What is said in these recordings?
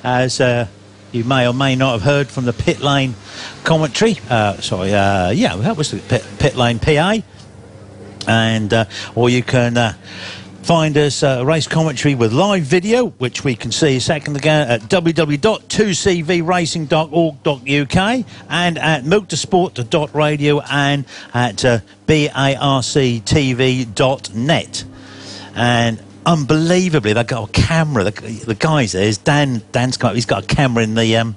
as you may or may not have heard from the pit lane commentary. Yeah, that was the pit lane PA. And or you can find us race commentary with live video, which we can see a second ago at www.2cvracing.org.uk and at motorsport.radio and at barctv.net. And unbelievably, they've got a camera. The guys there, he's got a camera in the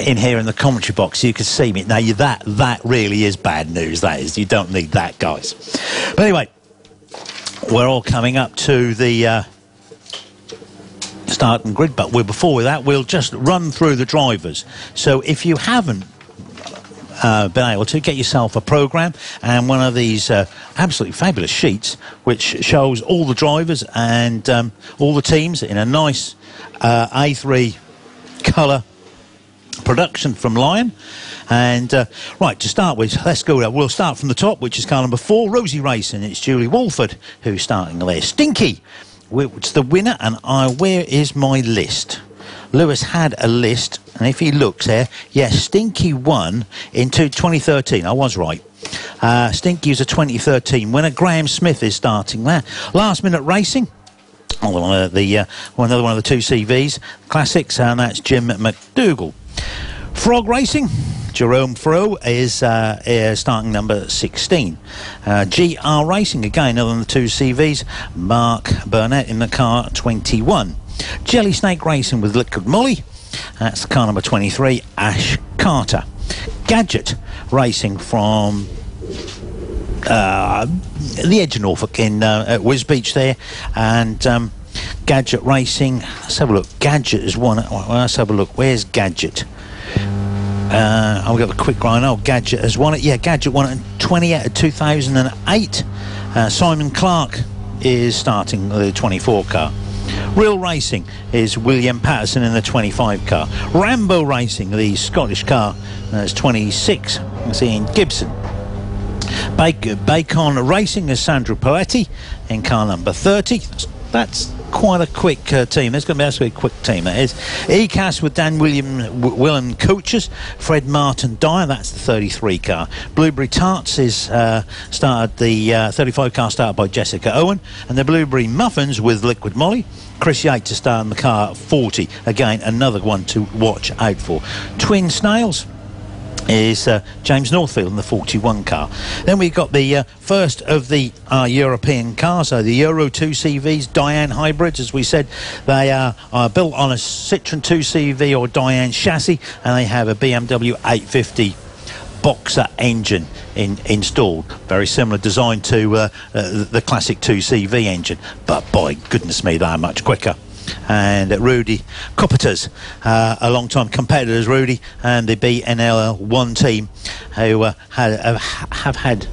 in here in the commentary box, so you can see me. Now, that really is bad news. That is, you don't need that, guys. But anyway, we're all coming up to the starting grid, but before that, we'll just run through the drivers. So if you haven't been able to, get yourself a programme and one of these absolutely fabulous sheets which shows all the drivers and all the teams in a nice A3 colour production from Lion. And right, to start with, let's go. We'll start from the top, which is car number 4, Rosie Racing. It's Julie Walford who's starting there. Stinky, which is the winner, and where is my list? Lewis had a list, and if he looks there, yes, Stinky won in 2013. I was right. Stinky is a 2013 winner. Graham Smith is starting there. Last Minute Racing. Another one of the 2CVs classics, and that's Jim McDougall. Frog Racing, Jerome Fro is starting number 16. GR Racing, again, another than the 2CVs, Mark Burnett in the car 21. Jelly Snake Racing with Liquid Moly, that's car number 23, Ash Carter. Gadget Racing from the edge of Norfolk at Wisbeach there, and Gadget Racing, let's have a look. Gadget is one. Let's have a look. Where's Gadget? I've got the quick grind. Oh, Gadget has won it. Yeah, Gadget won it in 2008. Simon Clark is starting the 24 car. Real Racing is William Patterson in the 25 car. Rambo Racing, the Scottish car, is 26. You can see in Gibson. Bacon Racing is Sandra Poetti in car number 30. That's quite a quick team. There's going to be a quick team, that is. ECAS with Dan Willem coaches. Fred Martin Dyer, that's the 33 car. Blueberry Tarts is started the 35 car started by Jessica Owen, and the Blueberry Muffins with Liquid Moly. Chris Yates is starting the car 40. Again, another one to watch out for. Twin Snails is James Northfield in the 41 car. Then we've got the first of the European cars, so the Euro 2CVs, Diane hybrids. As we said, they are built on a Citroen 2CV or Diane chassis, and they have a BMW 850 Boxer engine installed. Very similar design to the classic 2CV engine, but by goodness me, they are much quicker. And Rudy Copperters, a long-time competitors, Rudy, and the BNL1 team, who have had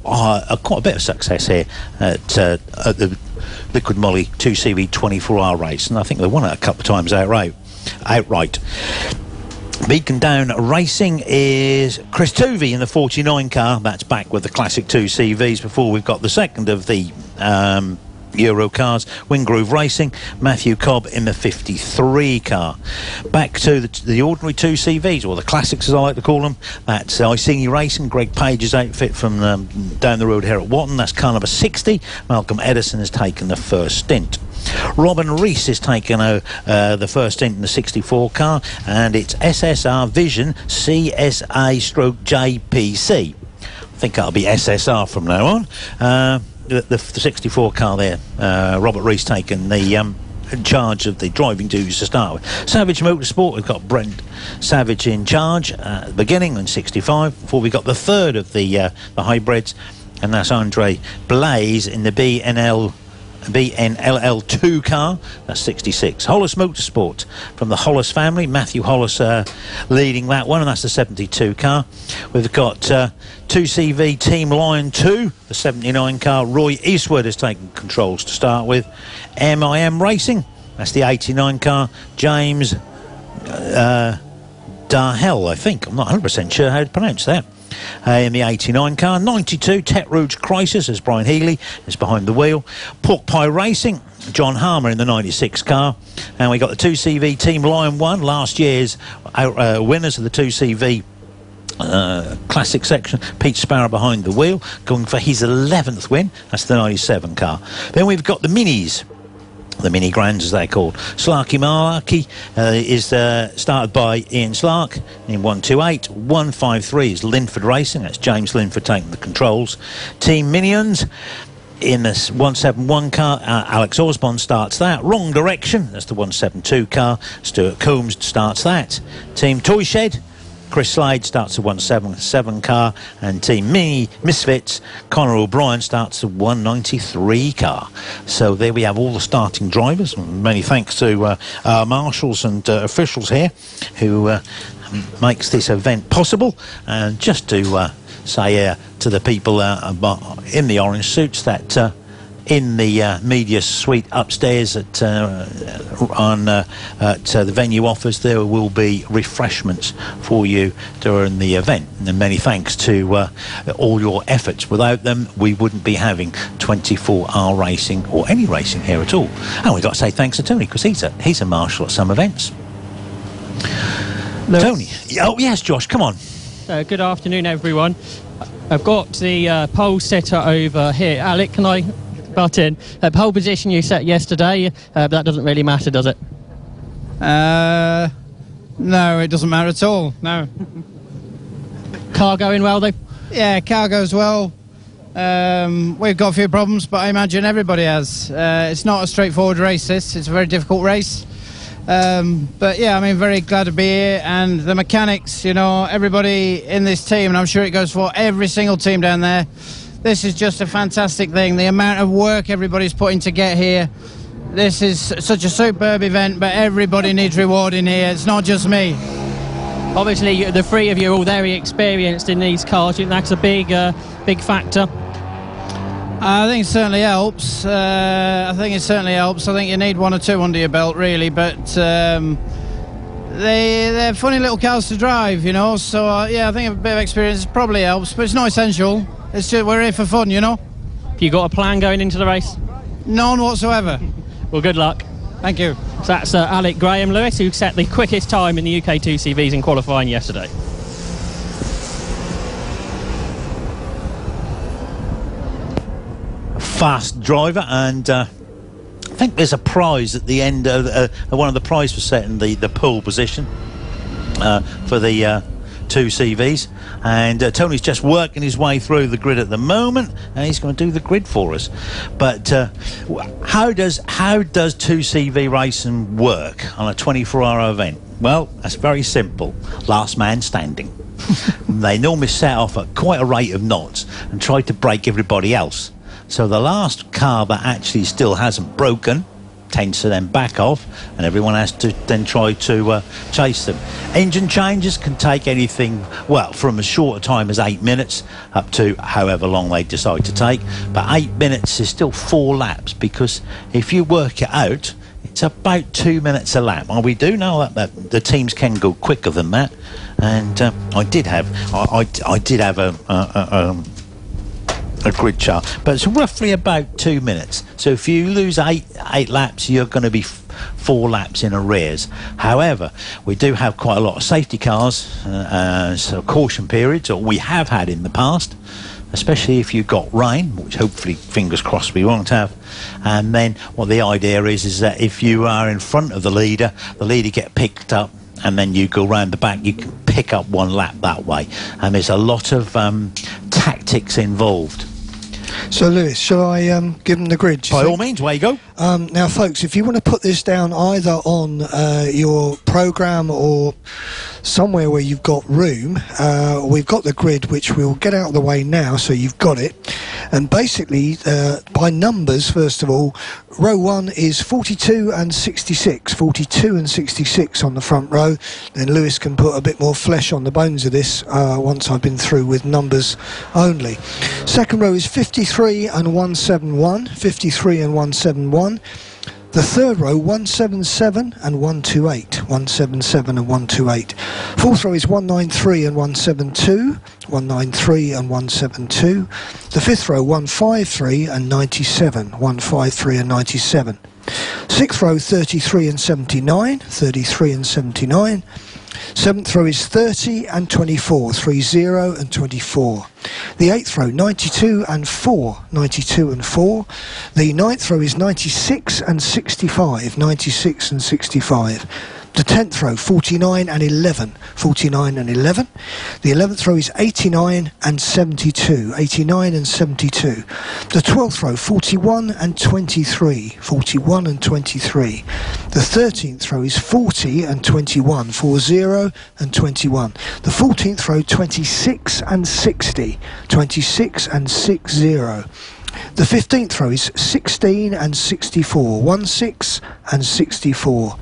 quite a bit of success here at the Liquid Moly 2CV 24-hour race, and I think they won it a couple of times outright. Beacon Down Racing is Chris Tovey in the 49 car. That's back with the classic 2CVs. Before we've got the second of the Euro cars, Wingroove Racing, Matthew Cobb in the 53 car. Back to the ordinary 2CVs, or the classics as I like to call them. That's Iceni Racing, Greg Page's outfit from down the road here at Watton. That's car number 60. Malcolm Edison has taken the first stint. Robin Rees has taken the first stint in the 64 car, and it's SSR Vision CSA/JPC. I think that'll be SSR from now on. The 64 car there, Robert Rees taking the in charge of the driving duties to start with. Savage Motorsport, we've got Brent Savage in charge at the beginning in 65, before we got the third of the hybrids, and that's Andre Blaze in the BNLL2 car, that's 66. Hollis Motorsport from the Hollis family, Matthew Hollis leading that one, and that's the 72 car. We've got 2CV Team Lion 2, the 79 car. Roy Eastwood has taken controls to start with. MIM Racing, that's the 89 car. James Darhell, I think, I'm not 100% sure how to pronounce that. In the 89 car. 92 Tet Rouge Crisis as Brian Healy is behind the wheel. Pork Pie Racing, John Harmer in the 96 car. And we got the 2CV Team Lion 1, last year's winners of the 2CV classic section. Pete Sparrow behind the wheel, going for his 11th win. That's the 97 car. Then we've got the minis, the mini grands as they're called. Slarky Malarkey is started by Ian Slark in 128. 153 is Linford Racing. That's James Linford taking the controls. Team Minions in the 171 car, Alex Osborne starts that. Wrong Direction, that's the 172 car. Stuart Coombs starts that. Team Toy Shed, Chris Slade starts the 177 car, and Team Mini Misfits, Conor O'Brien starts the 193 car. So there we have all the starting drivers. Many thanks to our marshals and officials here who makes this event possible. And just to say to the people in the orange suits that in the media suite upstairs at the venue office, there will be refreshments for you during the event. And many thanks to all your efforts. Without them, we wouldn't be having 24-hour racing or any racing here at all. And we've got to say thanks to Tony, because he's a marshal at some events. Lewis. Tony. Oh yes, Josh, come on. Good afternoon, everyone. I've got the pole setter over here. Alec, can I butt in? Pole position you set yesterday, but that doesn't really matter, does it? No, it doesn't matter at all, no. Car going well, though? Yeah, car goes well. We've got a few problems, but I imagine everybody has. It's not a straightforward race, this. It's a very difficult race. But yeah, I mean, very glad to be here, and the mechanics, you know, everybody in this team, and I'm sure it goes for every single team down there. This is just a fantastic thing. The amount of work everybody's putting to get here. This is such a superb event, but everybody needs rewarding here. It's not just me. Obviously, the three of you are all very experienced in these cars. You think that's a big factor? I think it certainly helps. I think you need one or two under your belt, really, but they're funny little cars to drive, you know, so yeah, I think a bit of experience probably helps, but it's not essential. It's just, we're here for fun, you know. Have you got a plan going into the race? None whatsoever. Well, good luck. Thank you. So that's Alec Graham Lewis, who set the quickest time in the UK 2CVs in qualifying yesterday. Fast driver, and I think there's a prize at the end of one of the prizes for setting the pole position for the 2CVs, and Tony's just working his way through the grid at the moment, and he's going to do the grid for us. But how does 2CV racing work on a 24-hour event? Well, that's very simple. Last man standing. They normally set off at quite a rate of knots and try to break everybody else. So the last car that actually still hasn't broken tends to then back off, and everyone has to then try to chase them. Engine changes can take anything, well, from as short a time as 8 minutes up to however long they decide to take. But 8 minutes is still 4 laps, because if you work it out, it's about 2 minutes a lap. Well, we do know that the teams can go quicker than that, and I did have a grid chart, but it's roughly about 2 minutes. So if you lose eight laps, you're going to be 4 laps in arrears. However, we do have quite a lot of safety cars, so caution periods, or we have had in the past, especially if you've got rain, which hopefully, fingers crossed, we won't have. And then what the idea is that if you are in front of the leader get picked up, and then you go round the back, you can pick up 1 lap that way. And there's a lot of tactics involved. So, Lewis, shall I give them the grid? By all means, away you go. Now, folks, if you want to put this down either on your programme or somewhere where you've got room, we've got the grid, which we'll get out of the way now, so you've got it. And basically, by numbers, first of all, row 1 is 42 and 66. 42 and 66 on the front row. Then Lewis can put a bit more flesh on the bones of this once I've been through with numbers only. Second row is 53 and 171. 53 and 171. The third row, 177 and 128. 177 and 128. Fourth row is 193 and 172. 193 and 172. The fifth row, 153 and 97. 153 and 97. 6th row 33 and 79, 33 and 79. 7th row is 30 and 24, 30 and 24. The 8th row 92 and 4, 92 and 4. The 9th row is 96 and 65, 96 and 65. The 10th row 49 and 11, 49 and 11. The 11th row is 89 and 72, 89 and 72. The 12th row 41 and 23, 41 and 23. The 13th row is 40 and 21, 40 and 21. The 14th row 26 and 60, 26 and 60. The 15th row is 16 and 64, 16 and 64.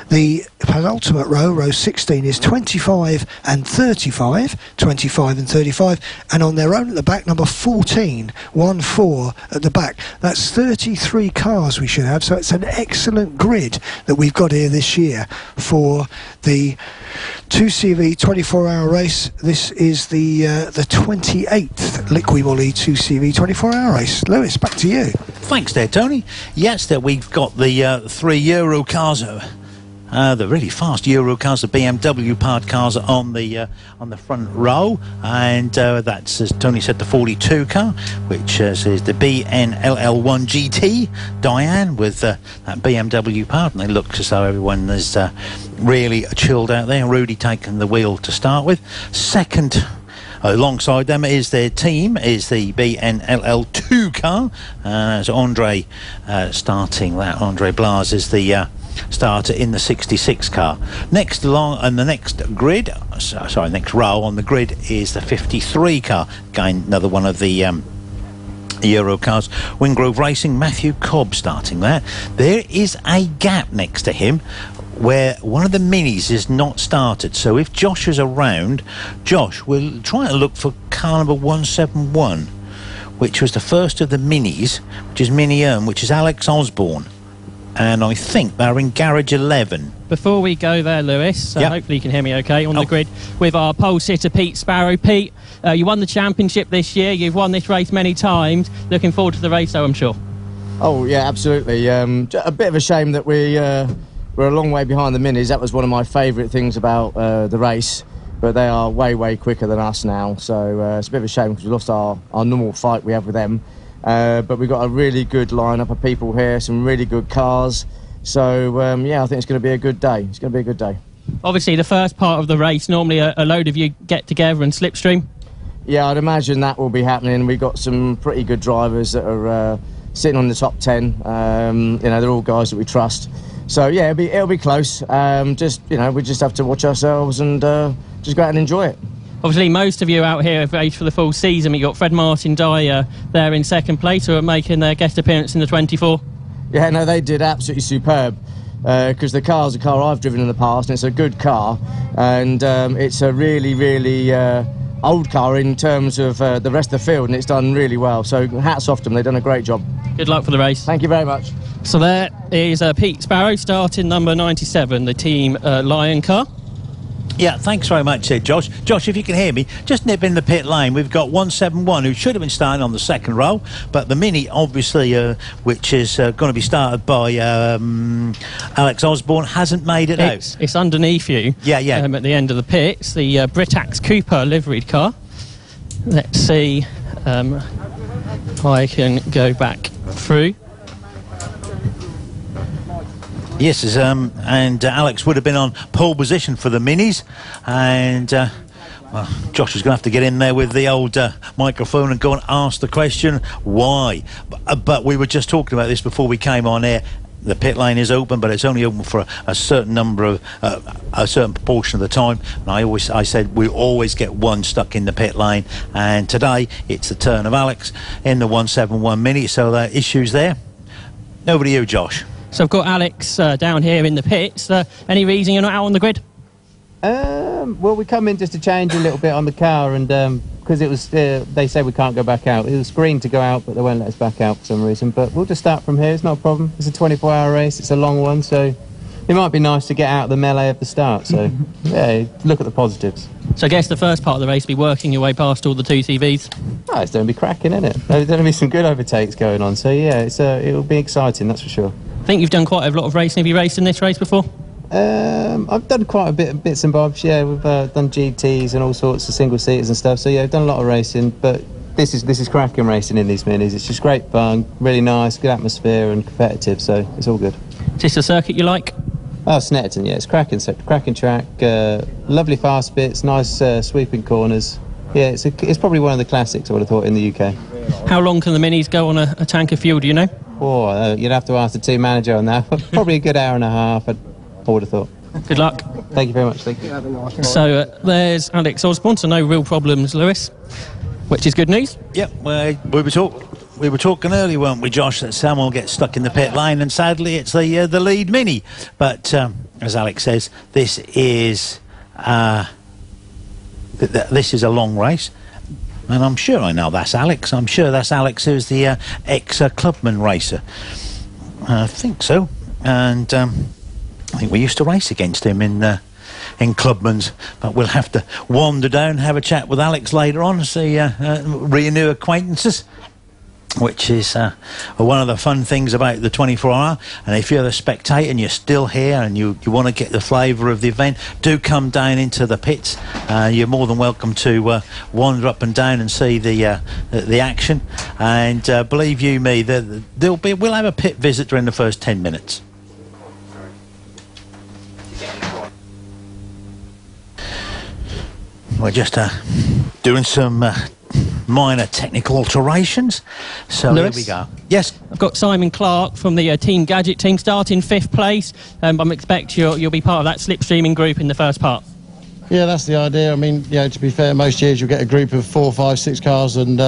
The penultimate row, row 16, is 25 and 35, 25 and 35. And on their own at the back, number 14, 14 at the back. That's 33 cars we should have, so it's an excellent grid that we've got here this year for the 2CV 24-hour race. This is the 28th Liqui Moly 2CV 24-hour race. Lewis, back to you. Thanks there, Tony. Yes, there we've got the 3 Euro cars, the really fast Euro cars, the BMW powered cars on the front row, and that's, as Tony said, the 42 car, which is the BNLL1 GT Diane with that BMW powered, and it looks as though everyone is really chilled out there. Rudy taking the wheel to start with. Second, alongside them is their team, is the BNLL2 car. So Andre starting that. Andre Blas is the starter in the 66 car. Next along, and the next grid, sorry, next row on the grid is the 53 car. Again, another one of the Euro cars. Wingrove Racing, Matthew Cobb starting there. There is a gap next to him where one of the minis is not started, so if Josh is around, Josh will try to look for car number 171, which was the first of the minis, which is Mini which is Alex Osborne, and I think they're in garage 11. Before we go there, Lewis, Yep. hopefully you can hear me okay, on the grid with our pole sitter Pete Sparrow. Pete, you won the championship this year, you've won this race many times, looking forward to the race though, I'm sure. Oh yeah, absolutely. A bit of a shame that we're a long way behind the minis. That was one of my favourite things about the race, but they are way quicker than us now, so it's a bit of a shame because we lost our normal fight we have with them. But we've got a really good lineup of people here, some really good cars, so yeah, I think it's going to be a good day. It's going to be a good day. Obviously the first part of the race, normally a load of you get together and slipstream. Yeah, I'd imagine that will be happening. We've got some pretty good drivers that are sitting on the top 10. You know, they're all guys that we trust. So yeah, it'll be close. Just, you know, we just have to watch ourselves and just go out and enjoy it. Obviously, most of you out here have raced for the full season. You've got Fred Martin Dyer there in second place, who are making their guest appearance in the 24. Yeah, no, they did absolutely superb. Because the car's a car I've driven in the past, and it's a good car, and it's a really old car in terms of the rest of the field, and it's done really well. So hats off to them, they've done a great job. Good luck for the race. Thank you very much. So there is Pete Sparrow starting number 97, the team Lion car. Yeah, thanks very much, Josh. Josh, if you can hear me, just nip in the pit lane. We've got 171 who should have been starting on the second row, but the Mini, obviously, which is going to be started by Alex Osborne, hasn't made it out. It's underneath you. Yeah. At the end of the pits, the Britax Cooper liveried car. Let's see if I can go back through. Yes, and Alex would have been on pole position for the Minis, and well, Josh is going to have to get in there with the old microphone and go and ask the question why. But we were just talking about this before we came on air. The pit lane is open, but it's only open for a certain number of a certain proportion of the time. And I said we always get one stuck in the pit lane, and today it's the turn of Alex in the 171 Mini. So there are issues there. Over to you, Josh. So I've got Alex down here in the pits. Any reason you're not out on the grid? Well, we come in just to change a little bit on the car, and because it was, they say we can't go back out. It was green to go out, but they won't let us back out for some reason. But we'll just start from here. It's not a problem. It's a 24-hour race. It's a long one, so it might be nice to get out of the melee of the start. So yeah, look at the positives. So I guess the first part of the race will be working your way past all the 2CVs. Oh, it's going to be cracking, isn't it? There's going to be some good overtakes going on. So yeah, it'll be exciting, that's for sure. think you've done quite a lot of racing. Have you raced in this race before? I've done quite a bits and bobs. Yeah, we've done GTs and all sorts of single seaters and stuff. So yeah, I've done a lot of racing. But this is cracking racing in these minis. It's just great fun, really nice, good atmosphere and competitive. So it's all good. Is this a circuit you like? Oh, Snetterton, yeah, it's cracking track. Lovely fast bits, nice sweeping corners. Yeah, it's probably one of the classics I would have thought in the UK. How long can the minis go on a tank of fuel? Do you know? Oh, you'd have to ask the team manager on that. Probably a good hour and a half. I would have thought. Good luck. Thank you very much. Thank you. So there's Alex Osborne, so no real problems, Lewis, which is good news. Yeah, well, we were talking earlier, weren't we, Josh, that Sam will get stuck in the pit lane, and sadly it's the lead Mini. But as Alex says, this is a long race. And I'm sure I know that's Alex. I'm sure that's Alex, who's the ex-clubman racer. I think so. And I think we used to race against him in Clubman's. But we'll have to wander down, have a chat with Alex later on, see renew acquaintances, which is one of the fun things about the 24-hour. And if you're the spectator and you're still here and you want to get the flavour of the event, do come down into the pits. You're more than welcome to wander up and down and see the action. And believe you me, we'll have a pit visit during the first 10 minutes. We're just doing some minor technical alterations. So Lewis? Here we go. Yes. I've got Simon Clark from the Team Gadget team starting 5th place. I'm expect you'll be part of that slipstreaming group in the first part. Yeah, that's the idea. I mean, to be fair, most years you'll get a group of 4, 5, 6 cars, and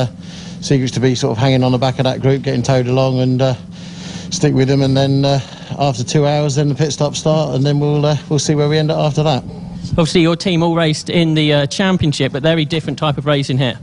Secret's to be sort of hanging on the back of that group, getting towed along, and stick with them. And then after 2 hours, then the pit stops start, and then we'll see where we end up after that. Obviously, your team all raced in the championship, but very different type of racing here.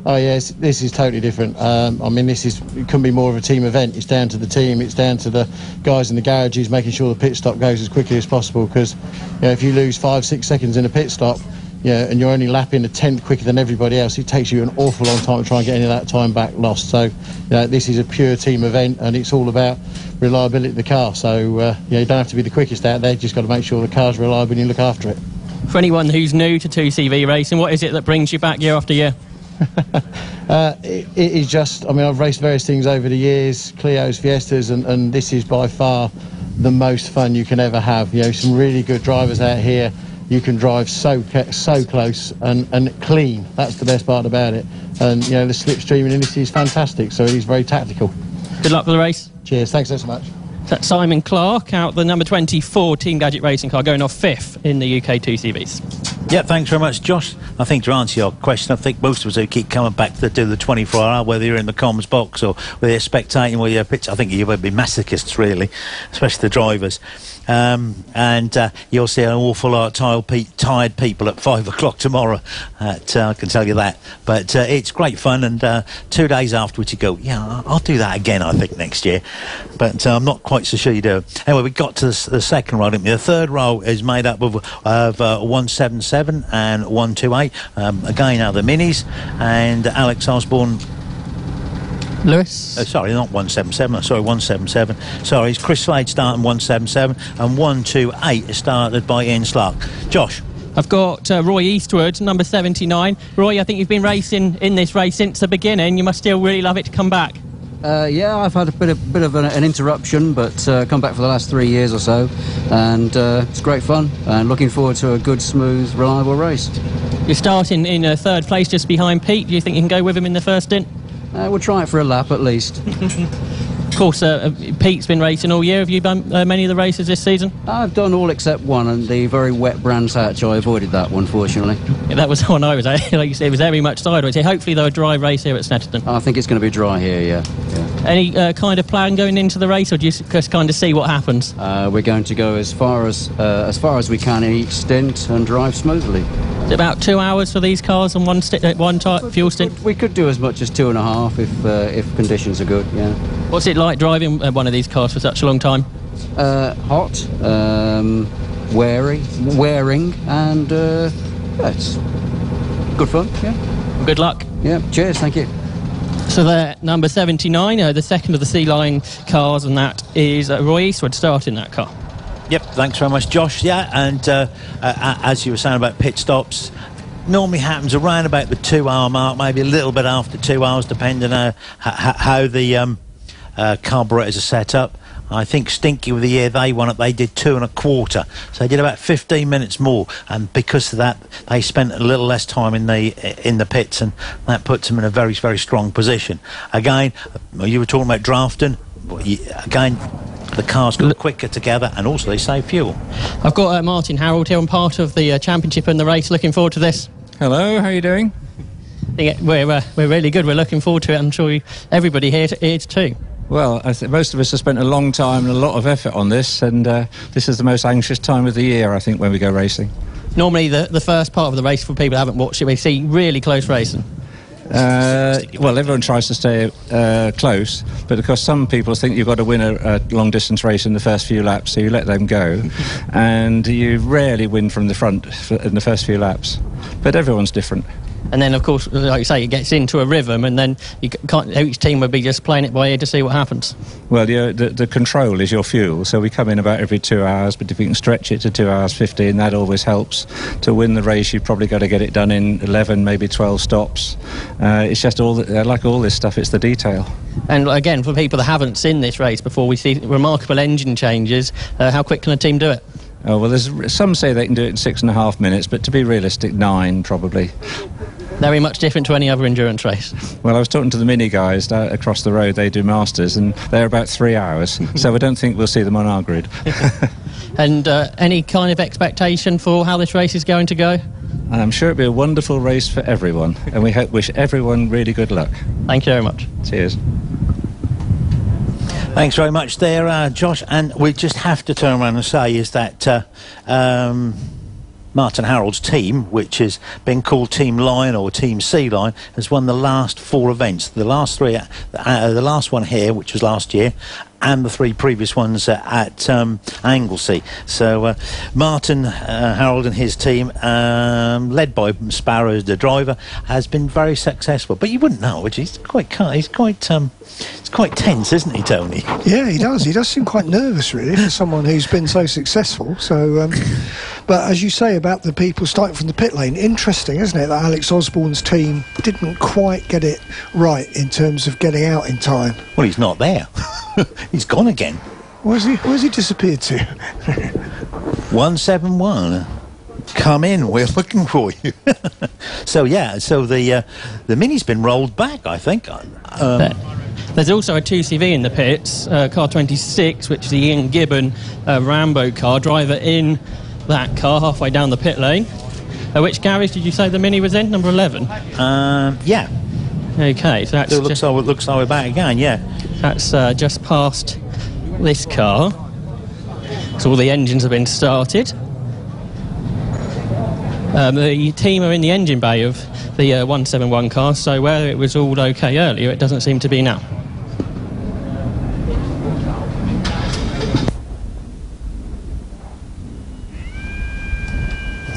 Oh yes, this is totally different. I mean, it couldn't be more of a team event. It's down to the team. It's down to the guys in the garages making sure the pit stop goes as quickly as possible. Because if you lose 5, 6 seconds in a pit stop, and you're only lapping a tenth quicker than everybody else, it takes you an awful long time to try and get any of that time back lost. So, this is a pure team event, and it's all about reliability of the car. So, you don't have to be the quickest out there. Just got to make sure the car's reliable and you look after it. For anyone who's new to 2CV racing, what is it that brings you back year after year? It is just, I mean, I've raced various things over the years, Clios, Fiestas, and this is by far the most fun you can ever have. Some really good drivers out here. You can drive so close and clean. That's the best part about it. And, the slipstreaming in this is fantastic, so it is very tactical. Good luck for the race. Cheers, thanks so much. That's Simon Clark out the number 24 Team Gadget racing car, going off 5th in the UK 2CVs. Yeah, thanks very much, Josh. I think to answer your question, I think most of us who keep coming back to do the 24-hour, whether you're in the comms box or whether you're spectating or you're pitch, I think you would be masochists, really, especially the drivers. And you'll see an awful lot of tired people at 5 o'clock tomorrow. I can tell you that. But it's great fun, and 2 days afterwards you go, yeah, I'll do that again, I think, next year. But I'm not quite so sure you do. Anyway, we got to the second row, didn't we? The third row is made up of 177 and 128. Again, are the minis, and Alex Osborne. Lewis? Sorry, not 177. Sorry, 177. Sorry, it's Chris Slade starting 177, and 128 is started by Ian Slark. Josh? I've got Roy Eastwood, number 79. Roy, I think you've been racing in this race since the beginning. You must still really love it to come back. Yeah, I've had a bit of an interruption, but come back for the last 3 years or so, and it's great fun, and looking forward to a good, smooth, reliable race. You're starting in 3rd place just behind Pete. Do you think you can go with him in the first stint? We'll try it for a lap at least. Of course, Pete's been racing all year. Have you done many of the races this season? I've done all except one, and the very wet Brands Hatch. I avoided that one, fortunately. Yeah, that was the one I was at. Like you said, it was very much sideways. So hopefully, though, a dry race here at Snetterton. I think it's going to be dry here, yeah. Any kind of plan going into the race, or do you just kind of see what happens? We're going to go as far as we can in each stint and drive smoothly. Is it about 2 hours for these cars on one fuel stint? We could do as much as 2.5 if conditions are good, yeah. What's it like driving one of these cars for such a long time? Hot, wearing, and it's good fun, yeah. Good luck. Yeah, cheers, thank you. So they're number 79, the second of the Sea Line cars, and that is Roy Eastwood starting that car. Yep, thanks very much, Josh. Yeah, and as you were saying about pit stops, normally happens around about the 2-hour mark, maybe a little bit after 2 hours, depending on how the carburetors are set up. I think Stinky with the year they won it, they did 2 1/4, so they did about 15 minutes more, and because of that they spent a little less time in the pits, and that puts them in a very, very strong position. Again, you were talking about drafting. Again, the cars go quicker together, and also they save fuel. I've got Martin Harold here on part of the championship and the race. Looking forward to this. Hello, how are you doing? We're really good. We're looking forward to it. I'm sure everybody here is too. Well, I think most of us have spent a long time and a lot of effort on this, and this is the most anxious time of the year, I think, when we go racing. Normally the first part of the race, for people who haven't watched it, we see really close racing. Well, everyone tries to stay close, but because some people think you've got to win a long distance race in the first few laps, so you let them go, and you rarely win from the front in the first few laps. But everyone's different. And then, of course, like you say, it gets into a rhythm, and then you can't. Each team would be just playing it by ear to see what happens. Well, the control is your fuel, so we come in about every 2 hours, but if we can stretch it to 2 hours 15, that always helps. To win the race, you've probably got to get it done in 11, maybe 12 stops. It's just like all this stuff, it's the detail. And again, for people that haven't seen this race before, we see remarkable engine changes. How quick can a team do it? Oh, well, some say they can do it in 6.5 minutes, but to be realistic, 9 probably. Very much different to any other endurance race. Well, I was talking to the Mini guys across the road. They do Masters, and they're about 3 hours, so I don't think we'll see them on our grid. And any kind of expectation for how this race is going to go? I'm sure it'll be a wonderful race for everyone, and we wish everyone really good luck. Thank you very much. Cheers. Thanks very much there, Josh. And we just have to turn around and say is that Martin Harold's team, which has been called Team Lion or Team Sea Line, has won the last 4 events. The last 3, the last one here, which was last year, and the 3 previous ones at Anglesey. So Martin Harold and his team, led by Sparrow, the driver, has been very successful. But you wouldn't know, which is quite it's quite tense, isn't he, Tony? Yeah, he does. He does seem quite nervous, really, for someone who's been so successful. So, but as you say about the people starting from the pit lane, interesting, isn't it, that Alex Osborne's team didn't quite get it right in terms of getting out in time. Well, he's not there. He's gone again. Where's he disappeared to? 171. Come in, we're looking for you. So yeah, so the Mini's been rolled back, I think. There's also a 2CV in the pits, car 26, which is the Ian Gibbon Rambo car. Driver in that car halfway down the pit lane. Which garage did you say the Mini was in? Number 11? Yeah. Okay, so that's... It looks like we're back again, yeah. That's just past this car. So all the engines have been started. The team are in the engine bay of the 171 car, so where it was all okay earlier, it doesn't seem to be now.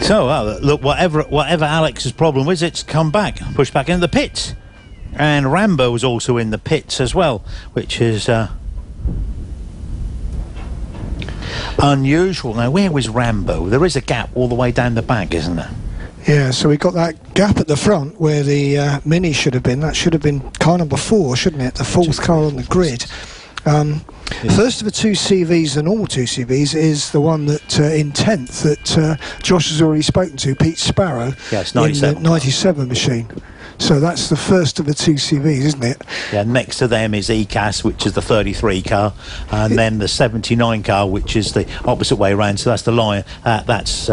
So, look, whatever Alex's problem was, it's come back, pushed back into the pits. And Rambo was also in the pits as well, which is unusual. Now, where was Rambo? There is a gap all the way down the back, isn't there? Yeah, so we got that gap at the front where the Mini should have been. That should have been car number 4, shouldn't it? The 4th car on the grid. First of the 2 CVs, the normal 2 CVs, is the one that in 10th that Josh has already spoken to, Pete Sparrow, yeah, it's 97. in the 97 machine. So that's the first of the 2 CVs, isn't it? Yeah, next to them is ECAS, which is the 33 car, and then the 79 car, which is the opposite way around. So that's the line. That's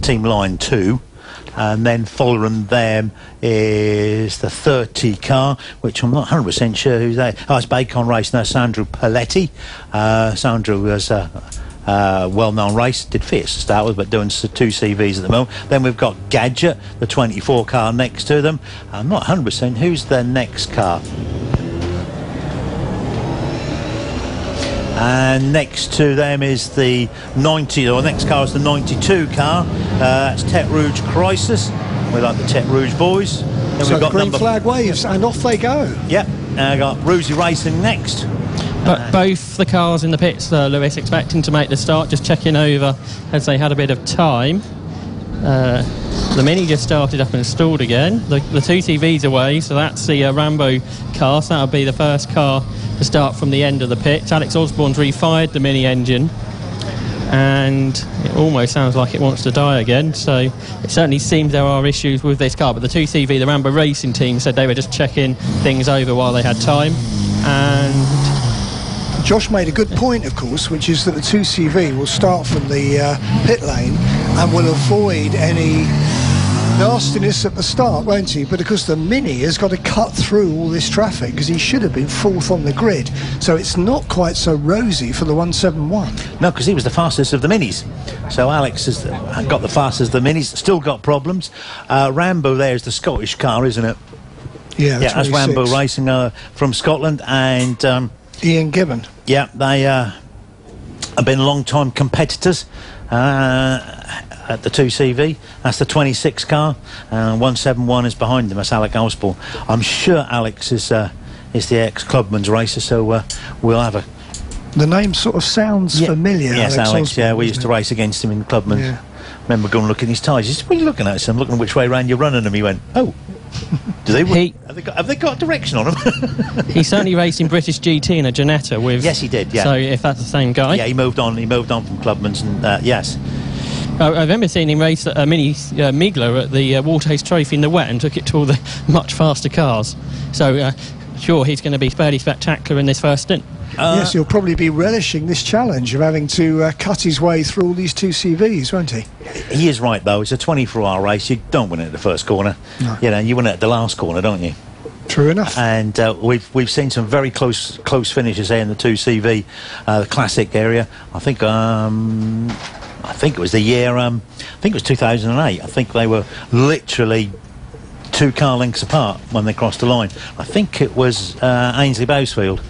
Team Line 2. And then following them is the 30 car, which I'm not 100% sure who's that. Oh, it's Bacon Racing. That's Sandro Paletti. Sandro was a well-known race. Did fierce to start with, but doing 2 CVs at the moment. Then we've got Gadget, the 24 car next to them. I'm not 100% who's the next car. And next to them is the 90, or next car is the 92 car. That's Tet Rouge Crisis, We like the Tech Rouge boys. Then So we've the got green flag waves, and off they go. Yep. Got Roosie Racing next. But both the cars in the pits, Lewis, expecting to make the start, just checking over as they had a bit of time. The Mini just started up and stalled again. The 2CV's away, so that's the Rambo car. So that'll be the first car to start from the end of the pit. Alex Osborne's refired the Mini engine, and it almost sounds like it wants to die again. So it certainly seems there are issues with this car. But the 2CV, the Rambo Racing team, said they were just checking things over while they had time. And Josh made a good point, of course, which is that the 2CV will start from the pit lane and will avoid any nastiness at the start, won't he? But of course the Mini has got to cut through all this traffic because he should have been fourth on the grid, so it's not quite so rosy for the 171. No, because he was the fastest of the Minis. So Alex has got the fastest of the Minis, still got problems. Rambo there is the Scottish car, isn't it? Yeah, that's Rambo Racing from Scotland, and Ian Gibbon. Yeah, they have been long-time competitors at the 2CV. That's the 26 car, and 171 is behind them. That's Alex Osborne. I'm sure Alex is the ex-Clubman's racer, so we'll have a... The name sort of sounds familiar. Yes, Alex, Osborne, we used to race against him in Clubman's. Yeah. Remember going looking at his tyres. He said, what are you looking at? I said, I'm looking at which way round you're running them. He went, oh. Do they? Have they got direction on them? He certainly raced in British GT in a Janetta with... Yes, he did, yeah. So if that's the same guy... Yeah, he moved on from Clubman's, and yes. I remember seeing him race a Mini Migler at the Waterhouse Trophy in the wet and took it to all the much faster cars. So sure, he's going to be fairly spectacular in this first stint. Yes, he'll probably be relishing this challenge of having to cut his way through all these 2CVs, won't he? He is right, though. It's a 24-hour race. You don't win it at the first corner. No. You know, you win it at the last corner, don't you? True enough. And we've seen some very close finishes here in the 2CV, the classic area. I think it was the year. I think it was 2008. I think they were literally 2 car lengths apart when they crossed the line. I think it was Ainsley Bousfield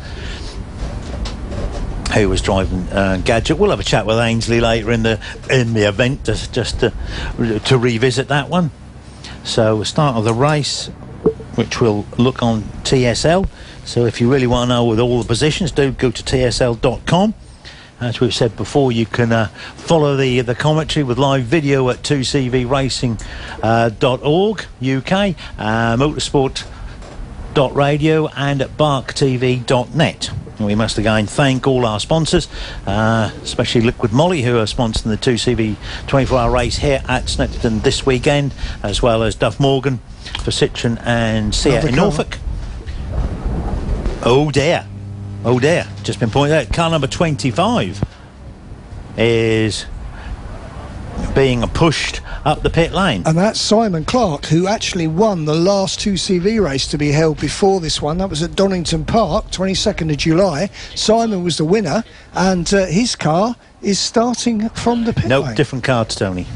who was driving Gadget. We'll have a chat with Ainsley later in the event, just to revisit that one. So start of the race, which will look on TSL. So if you really want to know with all the positions, do go to tsl.com. As we've said before, you can follow the commentary with live video at 2cvracing.org UK, motorsport.radio, and at barktv.net. We must again thank all our sponsors, especially Liquid Moly, who are sponsoring the 2CV 24-hour race here at Snetterton this weekend, as well as Duff Morgan for Citroen and Seat in Norfolk. Oh dear, just been pointed out, car number 25 is being pushed up the pit lane. And that's Simon Clark, who actually won the last 2CV race to be held before this one. That was at Donington Park, 22nd of July. Simon was the winner, and his car is starting from the pit lane. Different car, Tony.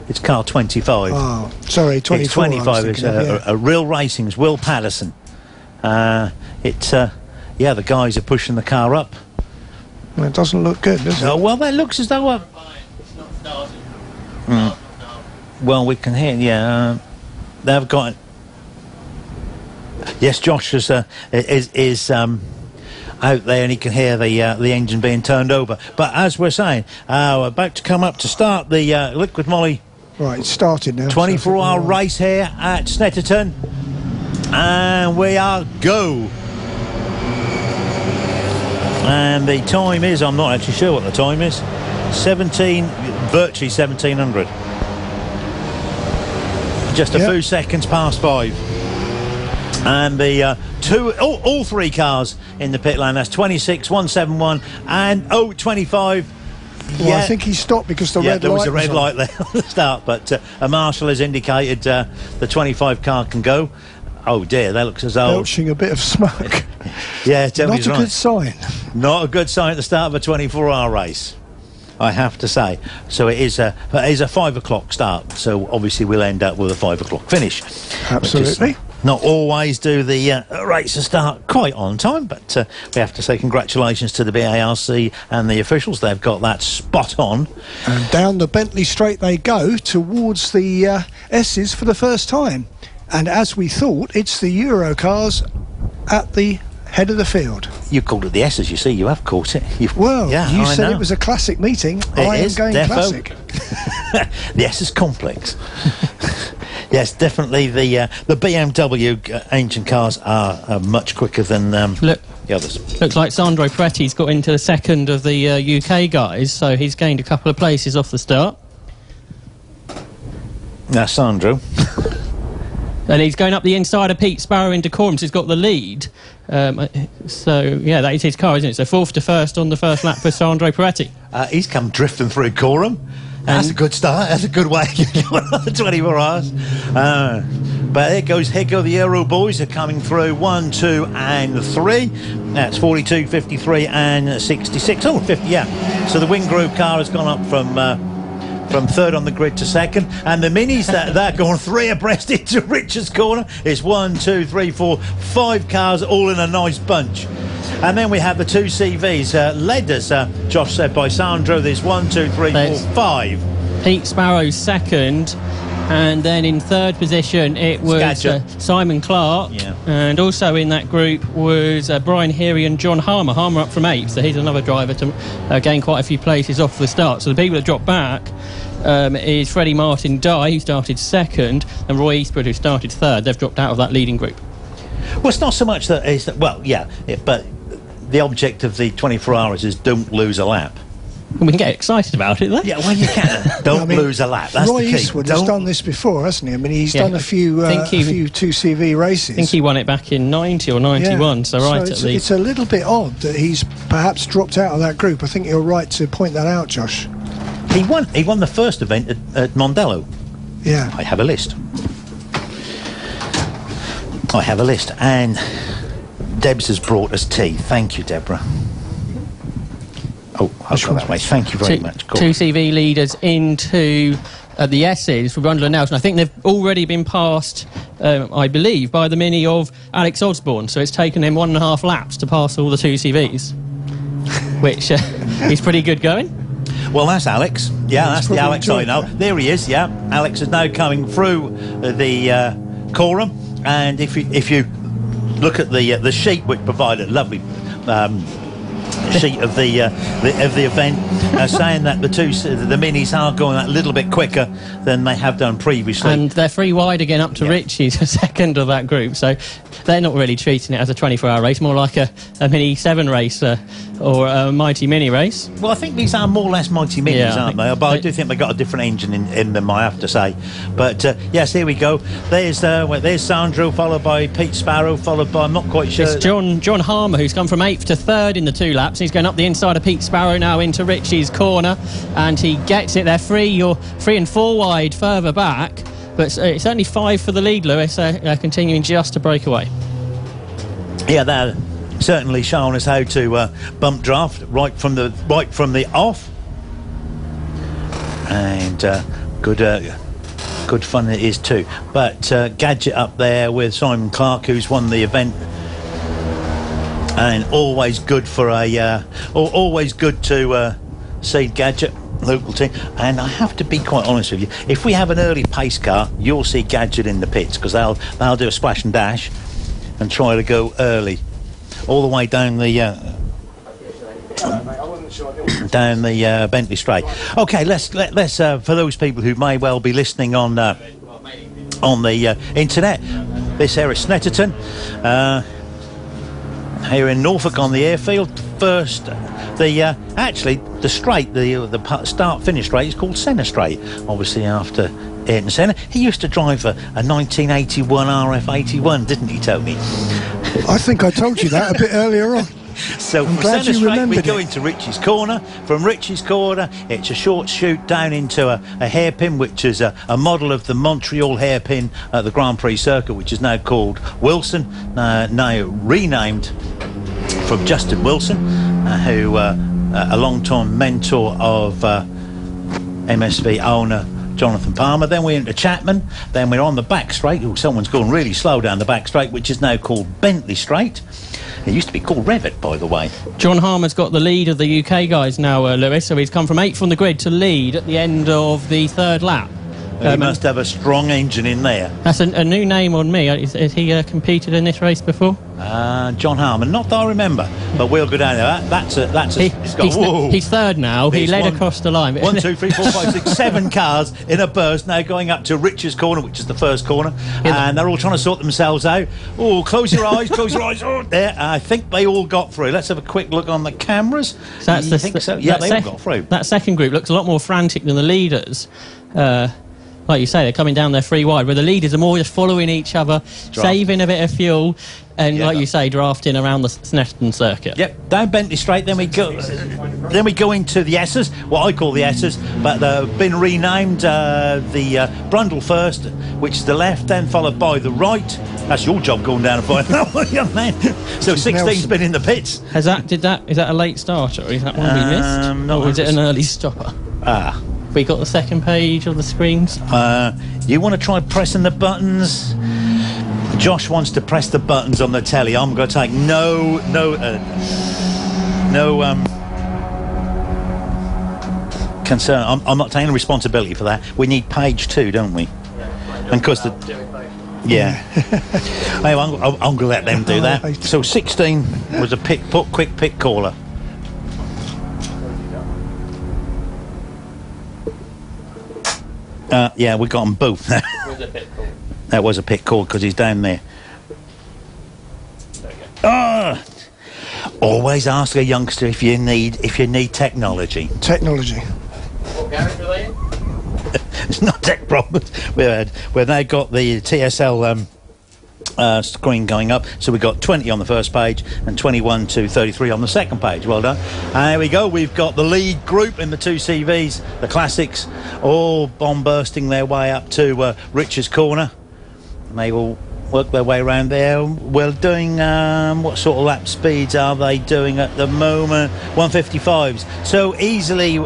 It's car 25. Oh, sorry, 24. It's 25. It's a Real Racing's Will Patterson. The guys are pushing the car up. Well, it doesn't look good, does it? Oh, well, that looks as though... It's not starting. Well, we can hear, they've got... Yes, Josh is out there, and he can hear the engine being turned over. But as we're saying, we're about to come up to start the Liquid Moly. Right, it's started now. 24-hour race here at Snetterton, and we are go. And the time is, I'm not actually sure what the time is, virtually 1700. Just a few seconds past 5. And the all 3 cars in the pit lane, that's 26, 171 and 25. Well, I think he stopped because the red light there was a red light there at the start, but a marshal has indicated the 25 car can go. Oh dear, that looks as though... belching a bit of smoke. Yeah, not a good sign. Not a good sign at the start of a 24-hour race, I have to say. So it is a 5 o'clock start, so obviously we'll end up with a 5 o'clock finish. Absolutely. Not always do the races start quite on time, but we have to say congratulations to the BARC and the officials. They've got that spot on. And down the Bentley Straight they go towards the S's for the first time. And as we thought, it's the Euro cars at the head of the field. You called it the S's, you see. You have caught it. You said it was a classic meeting. I am going classic. The S's complex. Yes, definitely the BMW ancient cars are much quicker than the others. Looks like Sandro Pretti's got into the second of the UK guys, so he's gained a couple of places off the start. Now, Sandro. And he's going up the inside of Pete Sparrow into Decorum, so he's got the lead. So, yeah, that is his car, isn't it? So 4th to 1st on the first lap for Sandro Peretti. He's come drifting through Coram. That's a good start. That's a good way to go on 24 hours. But here go the Euro boys are coming through 1, 2 and 3. That's 42, 53 and 66. Oh, 50, yeah. So the Wing Group car has gone up from third on the grid to second, and the minis they're going 3 abreast into Richards Corner. It's 1, 2, 3, 4, 5 cars all in a nice bunch. And then we have the 2 CVs led, as Josh said, by Sandro. There's 1, 2, 3, 4, 5. Pete Sparrow second, and then in third position it was Simon Clark, and also in that group was Brian Heary and John Harmer. Harmer up from 8th, so he's another driver to gain quite a few places off the start. So the people that dropped back is Freddie Martin Dye, who started second, and Roy Eastwood, who started third. They've dropped out of that leading group. Well, it's not so much that but the object of the 24 hours is don't lose a lap. We can get excited about it, though. Yeah, well, you can. Don't lose a lap. That's Roy the key. Eastwood has done this before, hasn't he? I mean, he's done a few 2CV races. I think he won it back in 90 or 91, so at least. It's a little bit odd that he's perhaps dropped out of that group. I think you're right to point that out, Josh. He won the first event at Mondello. Yeah. I have a list. And Debs has brought us tea. Thank you, Deborah. Oh, that way. Thank you very much. Cool. 2 CV leaders into the S's for Rundle and Nelson. I think they've already been passed, I believe, by the Mini of Alex Osborne. So it's taken him 1.5 laps to pass all the 2 CVs, which is pretty good going. Well, that's Alex. Yeah, that's the Alex I know. There he is. Yeah, Alex is now coming through the Coram, and if you look at the sheet which provided a lovely sheet of the event, saying that the minis are going a little bit quicker than they have done previously, and they're 3 wide again up to Richie's second of that group, so they're not really treating it as a 24-hour race, more like a Mini 7 race or a Mighty Mini race. Well, I think these are more or less Mighty Minis, aren't they? But I do think they've got a different engine in them, I have to say. But yes, here we go. There's Sandro, followed by Pete Sparrow, followed by, I'm not quite sure. It's John Harmer, who's come from 8th to 3rd in the 2 laps. He's going up the inside of Pete Sparrow now into Richie's corner, and he gets it. They're 3 and 4 wide further back, but it's only 5 for the lead, Lewis. Continuing just to break away. Yeah, they're certainly showing us how to bump draft right from the off, and good fun it is too. But Gadget up there with Simon Clark, who's won the event, and always good to see Gadget, local team. And I have to be quite honest with you, if we have an early pace car, you'll see Gadget in the pits, because they'll do a splash and dash and try to go early all the way down the Bentley Straight. Okay, let's for those people who may well be listening on the internet, this here is Snetterton, here in Norfolk on the airfield. First, the straight, the start-finish straight is called Senna Straight, obviously after Ayrton Senna. He used to drive a 1981 RF81, didn't he, Tony? I think I told you that a bit earlier on. So from Senna Straight we go into Richie's Corner. From Richie's Corner it's a short shoot down into a hairpin, which is a model of the Montreal hairpin at the Grand Prix Circuit, which is now called Wilson, now renamed from Justin Wilson, who a long-time mentor of MSV owner Jonathan Palmer. Then we're into Chapman. Then we're on the back straight. Oh, someone's gone really slow down the back straight, which is now called Bentley Straight. It used to be called Revit, by the way. John Harmer's got the lead of the UK guys now, Lewis, so he's come from 8th on the grid to lead at the end of the 3rd lap. He must have a strong engine in there. That's a new name on me. Has he competed in this race before? John Harmon, not that I remember, but we'll go down there. He's 3rd now. He led across the line. 1, 2, 3, 4, 5, 6, 7 cars in a burst now going up to Richard's corner, which is the first corner, and they're all trying to sort themselves out. Oh, close your eyes, close your eyes. Oh, there. I think they all got through. Let's have a quick look on the cameras. So that's so? Yeah, they all got through. That second group looks a lot more frantic than the leaders. Like you say, they're coming down there 3 wide, where the leaders are more just following each other, saving a bit of fuel, and like you say, drafting around the Snetterton circuit. Yep, down Bentley Straight. Then we go into the S's, what I call the S's, but they've been renamed. The Brundle first, which is the left, then followed by the right. That's your job going down and finding that one, young man. So 16's been in the pits. Is that a late starter, or is that one we missed? Or is it an early stopper? We got the second page of the screens. You want to try pressing the buttons? Josh wants to press the buttons on the telly. I'm going to take no concern. I'm not taking responsibility for that. We need page 2, don't we? And because Hey, I'm going to let them do that. So 16 was a quick pick caller. Yeah, we got them both. That was a pit call because he's down there. Always ask a youngster if you need technology. Technology. What garage were they in? It's not tech problems. We've now got the TSL screen going up, so we've got 20 on the first page and 21 to 33 on the second page. Well done. And there we go. We've got the lead group in the 2 CVs, the classics, all bomb bursting their way up to Richard's corner, and they will work their way around there. We're doing what sort of lap speeds are they doing at the moment? 155s. So easily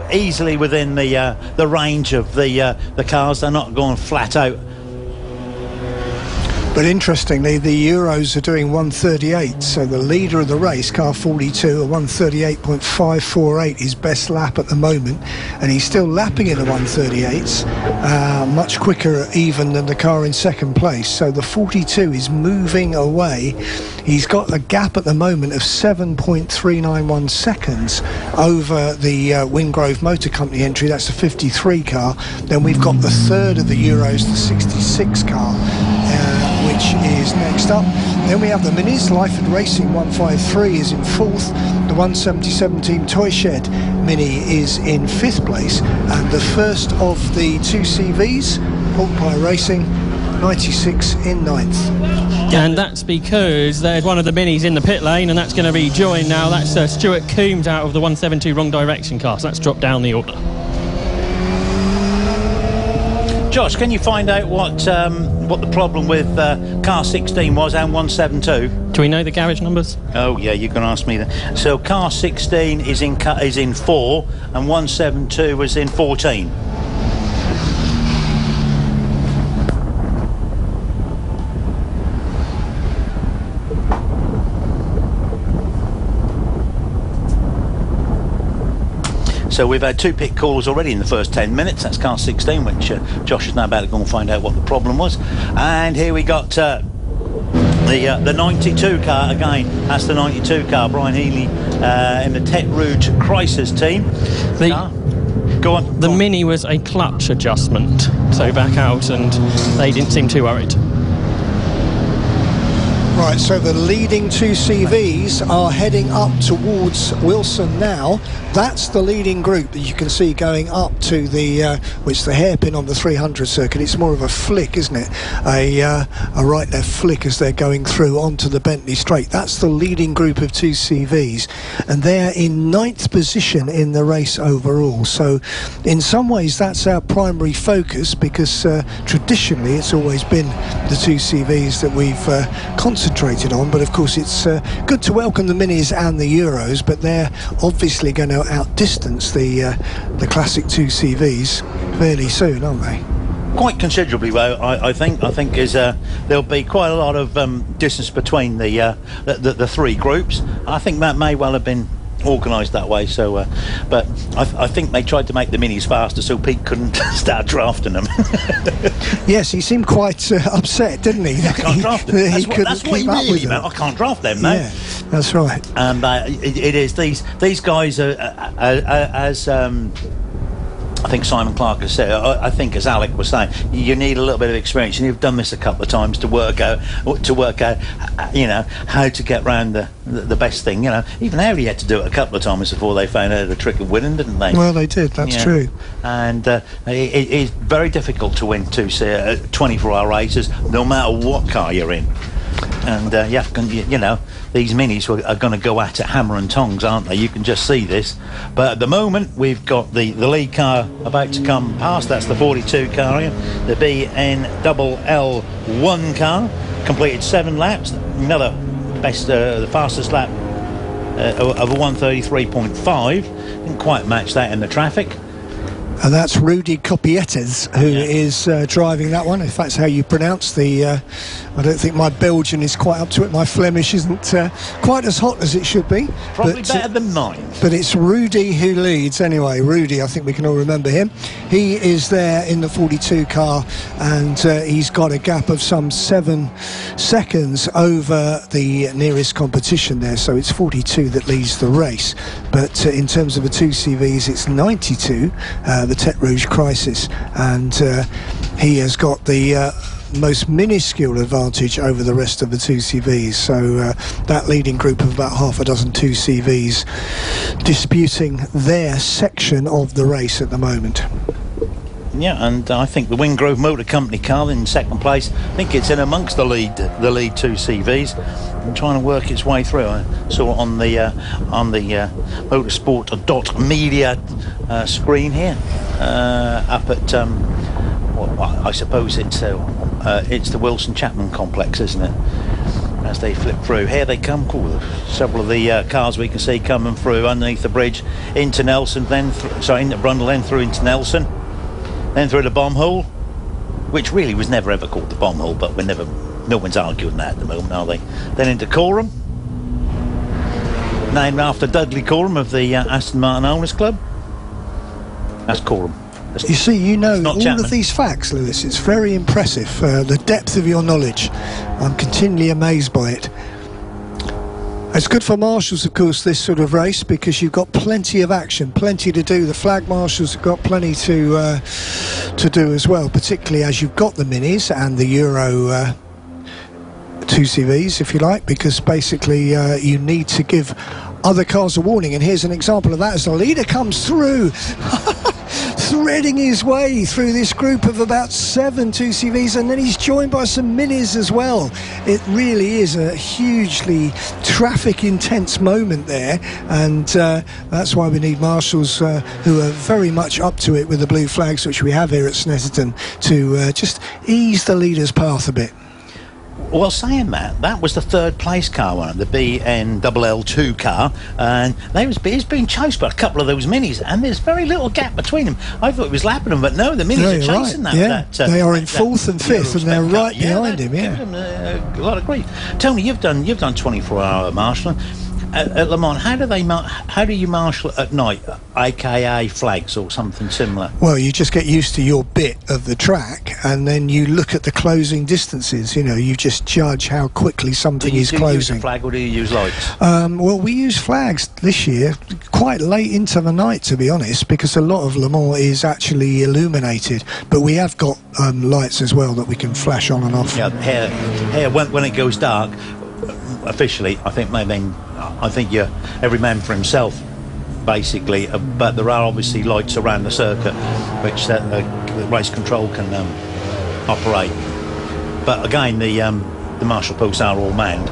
within the range of the cars. They're not going flat out. But interestingly, the Euros are doing 138, so the leader of the race, car 42, a 138.548, his best lap at the moment, and he's still lapping in the 138s, much quicker even than the car in second place. So the 42 is moving away. He's got a gap at the moment of 7.391 seconds over the Wingrove Motor Company entry. That's the 53 car. Then we've got the third of the Euros, the 66 car, which is next up. Then we have the Minis. Lyford Racing 153 is in 4th. The 177 Team Toy Shed Mini is in 5th place. And the first of the 2 CVs, Portpie Racing, 96 in 9th. And that's because there's one of the Minis in the pit lane, and that's going to be joined now. That's Stuart Coombs out of the 172 wrong direction car, so that's dropped down the order. Josh, can you find out what the problem with car 16 was and 172? Do we know the garage numbers? Oh yeah, you can ask me that. So car 16 is in 4 and 172 was in 14. So we've had 2 pit calls already in the first 10 minutes. That's car 16, which Josh is now about to go and find out what the problem was. And here we got the 92 car again. That's the 92 car. Brian Healy in the Tet Rouge Chrysler's team. Go on. The Mini was a clutch adjustment, so back out, and they didn't seem too worried. Right, so the leading 2 CVs are heading up towards Wilson now. That's the leading group that you can see going up to the hairpin on the 300 circuit. It's more of a flick, isn't it? A right-left flick as they're going through onto the Bentley Straight. That's the leading group of 2 CVs, and they're in 9th position in the race overall. So in some ways that's our primary focus, because traditionally it's always been the 2 CVs that we've concentrated concentrated on. But of course, it's good to welcome the Minis and the Euros, but they're obviously going to outdistance the classic 2CVs fairly soon, aren't they? Quite considerably, though. I think there'll be quite a lot of distance between the three groups. I think that may well have been organised that way. So, but I think they tried to make the Minis faster so Pete couldn't start drafting them. Yes, he seemed quite upset, didn't he? I can't draft them. That's what he really meant. I can't draft them, no. Yeah, that's right. And it is these guys are as. I think Simon Clark has said, I think as Alec was saying, you need a little bit of experience, and you've done this a couple of times to work out, you know, how to get round the best thing. You know, even Harry had to do it a couple of times before they found out the trick of winning, didn't they? Well, they did. That's true. And it's very difficult to win 24-hour races, no matter what car you're in. And you know, these Minis are going to go at it hammer and tongs, aren't they? You can just see this. But at the moment, we've got the lead car about to come past. That's the 42 car, the BN-L1 car. Completed 7 laps. Another the fastest lap of a 1:33.5. Didn't quite match that in the traffic. And that's Rudy Copietes who is driving that one, if that's how you pronounce the... I don't think my Belgian is quite up to it. My Flemish isn't quite as hot as it should be. Probably better than mine. But it's Rudy who leads. Anyway, Rudy, I think we can all remember him. He is there in the 42 car, and he's got a gap of some 7 seconds over the nearest competition there. So it's 42 that leads the race. But in terms of the 2CVs, it's 92, the Tete Rouge Crisis. And he has got the... most minuscule advantage over the rest of the 2CVs. So that leading group of about half a dozen 2CVs disputing their section of the race at the moment. Yeah, and I think the Wingrove Motor Company car in second place. I think it's in amongst the lead 2CVs and trying to work its way through. I saw it on the motorsport.media screen here up at I suppose it's the Wilson Chapman complex, isn't it? As they flip through, here they come. Cool. Several of the cars we can see coming through underneath the bridge into Nelson, then into Brundle, then through into Nelson, then through the bomb hole, which really was never ever called the bomb hole, but no one's arguing that at the moment, are they? Then into Coram, named after Dudley Coram of the Aston Martin Owners Club. That's Coram. You see, you know all Chapman. Of these facts, Lewis. It's very impressive, the depth of your knowledge. I'm continually amazed by it. It's good for marshals, of course, this sort of race, because you've got plenty of action, plenty to do. The flag marshals have got plenty to do as well, particularly as you've got the Minis and the Euro 2CVs, if you like, because basically you need to give other cars a warning. And here's an example of that as the leader comes through. Threading his way through this group of about 7 2CVs, and then he's joined by some Minis as well. It really is a hugely traffic intense moment there, and that's why we need marshals who are very much up to it with the blue flags, which we have here at Snetterton, to just ease the leader's path a bit. Well, saying that was the third place car one, the BN-L2 car, and it's being chased by a couple of those Minis, and there's very little gap between them. I thought it was lapping them, but no, the Minis are chasing right. They are in 4th and 5th, and they're right behind him. Yeah, them a lot of grief. Tony, you've done 24-hour marshalling. At Le Mans, how do you marshal at night, aka flags or something similar? Well, you just get used to your bit of the track, and then you look at the closing distances. You know, you just judge how quickly something is closing. Do you use a flag or do you use lights? Well, we use flags this year quite late into the night, to be honest, because a lot of Le Mans is actually illuminated, but we have got lights as well that we can flash on and off. Yeah, here when it goes dark, officially, I think you're every man for himself, basically. But there are obviously lights around the circuit, which the race control can operate. But again, the marshal posts are all manned.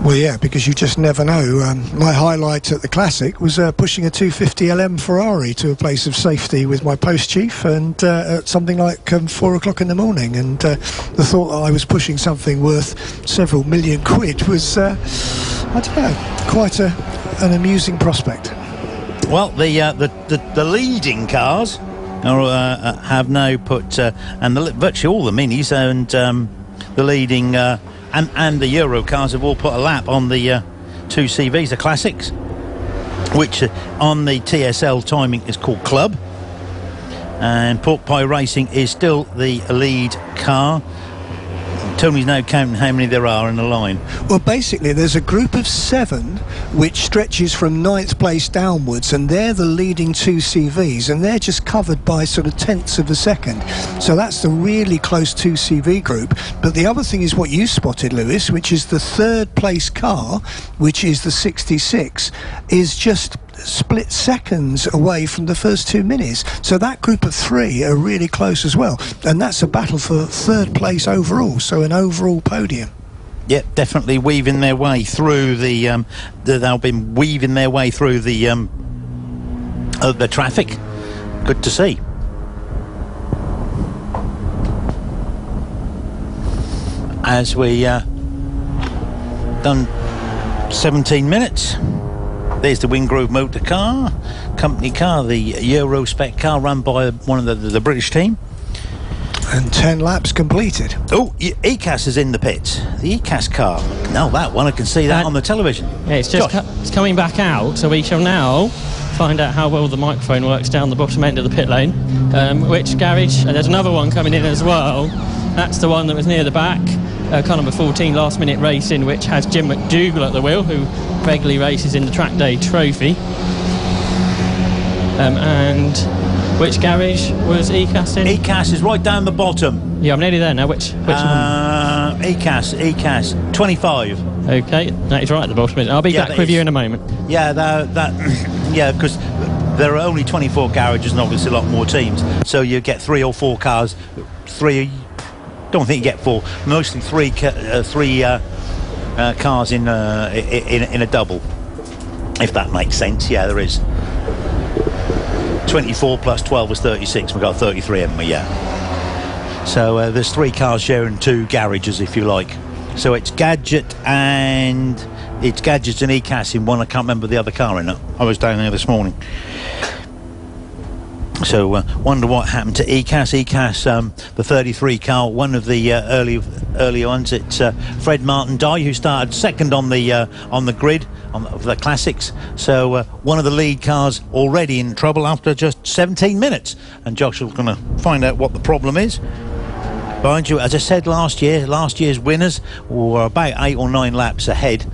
Well, yeah, because you just never know. My highlight at the Classic was pushing a 250 LM Ferrari to a place of safety with my post chief, and at something like 4 o'clock in the morning. And the thought that I was pushing something worth several million quid was, I don't know, quite an amusing prospect. Well, the leading cars have now put, and virtually all the minis and the leading. And the Euro cars have all put a lap on the 2 CVs, the Classics, which on the TSL timing is called Club. And Pork Pie Racing is still the lead car. Tony's now counting how many there are in the line. Well, basically, there's a group of 7 which stretches from 9th place downwards, and they're the leading 2 CVs, and they're just covered by sort of tenths of a second. So that's the really close 2 CV group. But the other thing is what you spotted, Lewis, which is the 3rd place car, which is the 66, is just split seconds away from the first 2 minis. So that group of 3 are really close as well, and that's a battle for 3rd place overall, so an overall podium. Yep, definitely weaving their way through they'll be weaving their way through the traffic. Good to see. As we done 17 minutes. There's the Wingrove motor car, company car, the Euro spec car run by one of the British team. And 10 laps completed. Oh, ECAS is in the pits. The ECAS car. No, that one, I can see that on the television. Yeah, it's just it's coming back out, so we shall now find out how well the microphone works down the bottom end of the pit lane. Which garage, and there's another one coming in as well. That's the one that was near the back. Car number 14, last minute racing, which has Jim McDougall at the wheel, who regularly races in the Track Day Trophy. And which garage was ECAS in? ECAS is right down the bottom. Yeah, I'm nearly there now. Which one? ECAS 25. Okay, that is right at the bottom. I'll be back with you in a moment. Yeah, yeah, because there are only 24 garages and obviously a lot more teams, so you get 3 or 4 cars. Don't think you get 4. Mostly 3 cars in a double, if that makes sense. Yeah, there is. 24 plus 12 was 36. We've got 33, haven't we? Yeah. So there's 3 cars sharing 2 garages, if you like. So it's Gadget and ECAS in one. I can't remember the other car in it. I was down there this morning. So wonder what happened to ECAS. ECAS, the 33 car, one of the early ones. It's Fred Martin Dye, who started second on the grid of the Classics. So one of the lead cars already in trouble after just 17 minutes. And Josh is going to find out what the problem is. Mind you, as I said last year's winners were about 8 or 9 laps ahead.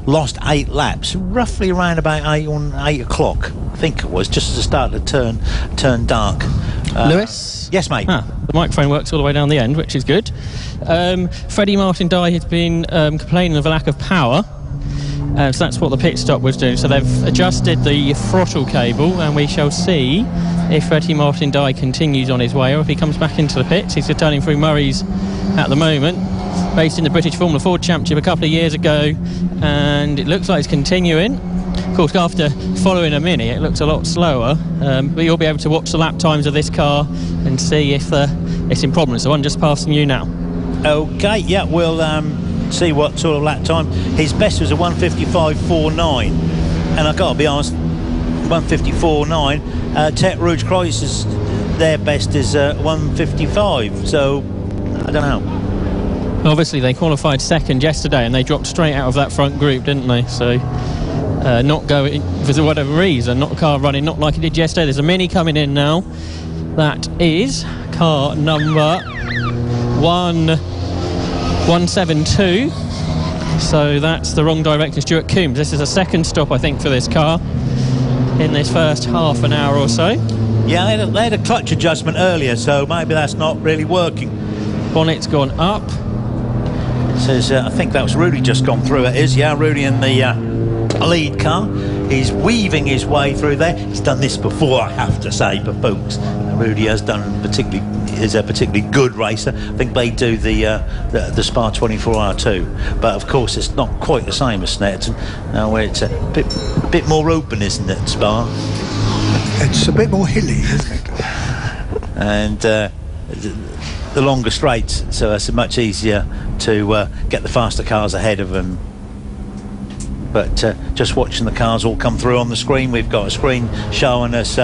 Lost 8 laps, roughly around about 8 o'clock. I think it was, just as it started to turn dark. Lewis? Yes, mate. The microphone works all the way down the end, which is good. Freddie Martin Dye has been complaining of a lack of power. So that's what the pit stop was doing. So they've adjusted the throttle cable, and we shall see if Freddie Martin Dye continues on his way or if he comes back into the pits. He's returning through Murray's at the moment, raced in the British Formula Ford Championship a couple of years ago, and it looks like it's continuing. Of course, after following a Mini, it looks a lot slower, but you'll be able to watch the lap times of this car and see if it's in problems. The one just passing you now. Okay, yeah, we'll see what sort of lap time. His best was a 1:55.49, and I've got to be honest, 1:54.9. Tet Rouge Kreuz is their best is 1:55, so I don't know. Obviously they qualified second yesterday and they dropped straight out of that front group, didn't they? So not going, for whatever reason, not a car running not like it did yesterday. There's a Mini coming in now. That is car number 172. So that's the wrong direction, Stuart Coombs. This is a second stop, I think, for this car in this first half an hour or so. Yeah, they had a clutch adjustment earlier, so maybe that's not really working. Bonnet's gone up. Says, I think that was Rudy just gone through. It is, yeah, Rudy in the lead car. He's weaving his way through there. He's done this before, I have to say, but folks, Moody is a particularly good racer. I think they do the Spa 24 too, but of course it's not quite the same as Snetterton, where it's a bit more open, isn't it, Spa? It's a bit more hilly, isn't it? And the longer straights, so it's much easier to get the faster cars ahead of them. But just watching the cars all come through on the screen, we've got a screen showing us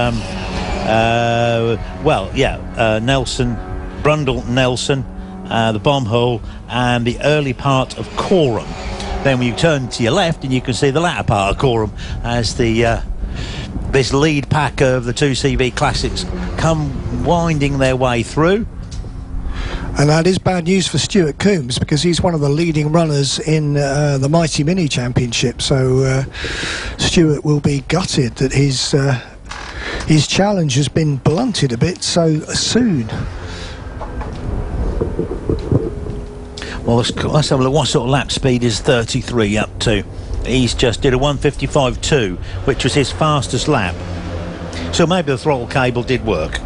Nelson, Brundle Nelson, the bomb hole, and the early part of Coram. Then when you turn to your left, and you can see the latter part of Coram as the this lead pack of the 2CV Classics come winding their way through. And that is bad news for Stuart Coombs, because he's one of the leading runners in the Mighty Mini Championship. So Stuart will be gutted that his challenge has been blunted a bit so soon. Well, let's have a look. What sort of lap speed is 33 up to? He's just did a 1:55.2, which was his fastest lap. So maybe the throttle cable did work.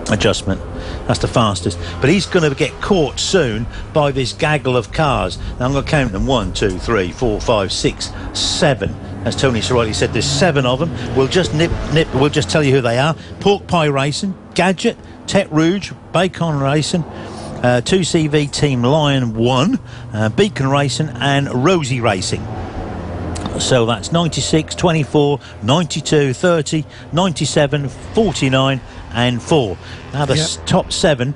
Adjustment. That's the fastest. But he's going to get caught soon by this gaggle of cars. Now I'm going to count them. 1, 2, 3, 4, 5, 6, 7. As Tony so rightly said, there's 7 of them. We'll just we'll just tell you who they are. Pork Pie Racing, Gadget, Tete Rouge, Bacon Racing, 2CV Team Lion 1, Beacon Racing, and Rosie Racing. So that's 96, 24, 92, 30, 97, 49 and 4. Now the top 7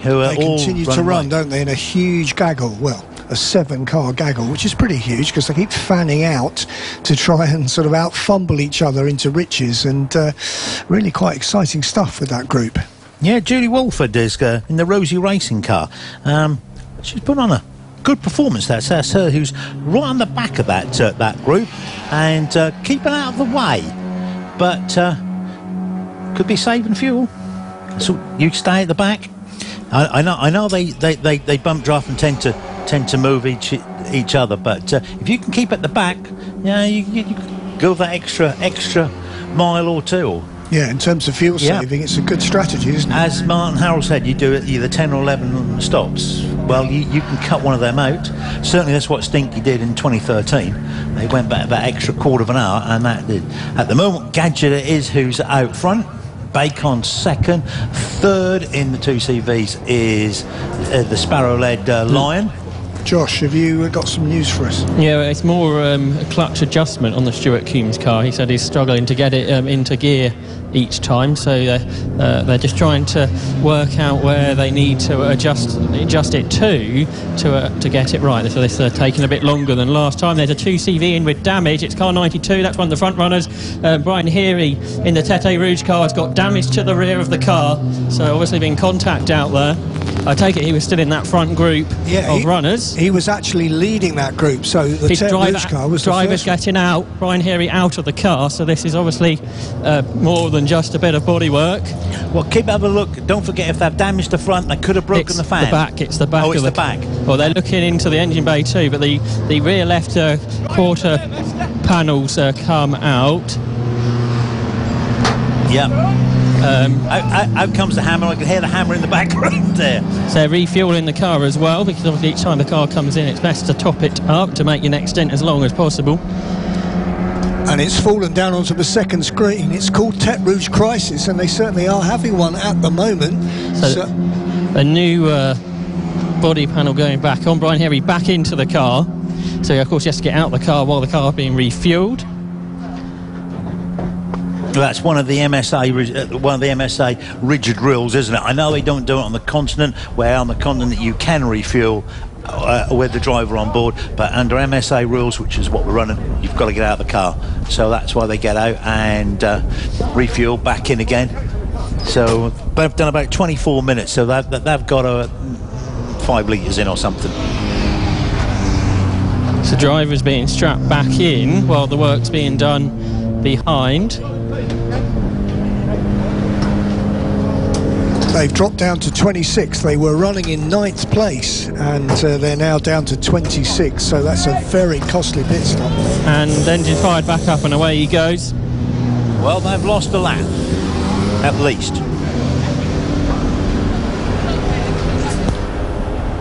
who are all continue to run, don't they, in a huge gaggle. Well, a 7-car gaggle, which is pretty huge because they keep fanning out to try and sort of out-fumble each other into riches, and really quite exciting stuff with that group. Yeah, Julie Walford is in the Rosie Racing car. She's put on a good performance. That's her who's right on the back of that group, and keeping out of the way, but could be saving fuel. So you stay at the back. I know they bump draft and tend to move each other, but if you can keep at the back, you go that extra mile or two. Yeah, in terms of fuel saving, it's a good strategy, isn't it? As Martin Harrell said, you do it either 10 or 11 stops. Well, you can cut one of them out. Certainly that's what Stinky did in 2013. They went back that extra quarter of an hour, and that did. At the moment, Gadget is who's out front. Bacon second. Third in the 2CVs is the Sparrow-led Lion. Josh, have you got some news for us? Yeah, it's more a clutch adjustment on the Stuart Coombs car. He said he's struggling to get it into gear each time, so they're just trying to work out where they need to adjust it to get it right. So this is taking a bit longer than last time. There's a 2CV in with damage. It's car 92. That's one of the front runners. Brian Heary in the Tete Rouge car has got damage to the rear of the car, so obviously been contact out there. I take it he was still in that front group of runners. He was actually leading that group, so the Tete Rouge car was the driver's first getting out, Brian Heary out of the car, so this is obviously more than just a bit of body work. Well, keep having a look. Don't forget, if they've damaged the front, they could have broken the fan. It's the back. Oh, it's of the back. Well, they're looking into the engine bay too, but the rear left quarter panels come out. Yeah. Out comes the hammer. I can hear the hammer in the background there. So they're refueling the car as well, because obviously each time the car comes in, it's best to top it up to make your next stint as long as possible. And it's fallen down onto the second screen. It's called Tete Rouge Crisis, and they certainly are having one at the moment. So a new body panel going back on. Brian Heary back into the car. So of course he has to get out of the car while the car is being refueled. That's one of the MSA rigid rules, isn't it? I know they don't do it on the continent, where on the continent you can refuel with the driver on board, but under MSA rules, which is what we're running, you've got to get out of the car. So that's why they get out and refuel back in again. So they've done about 24 minutes, so they've got 5 litres in or something. So drivers being strapped back in while the work's being done behind. They've dropped down to 26. They were running in 9th place, and they're now down to 26, so that's a very costly pit stop. And engine fired back up and away he goes. Well, they've lost a lap, at least.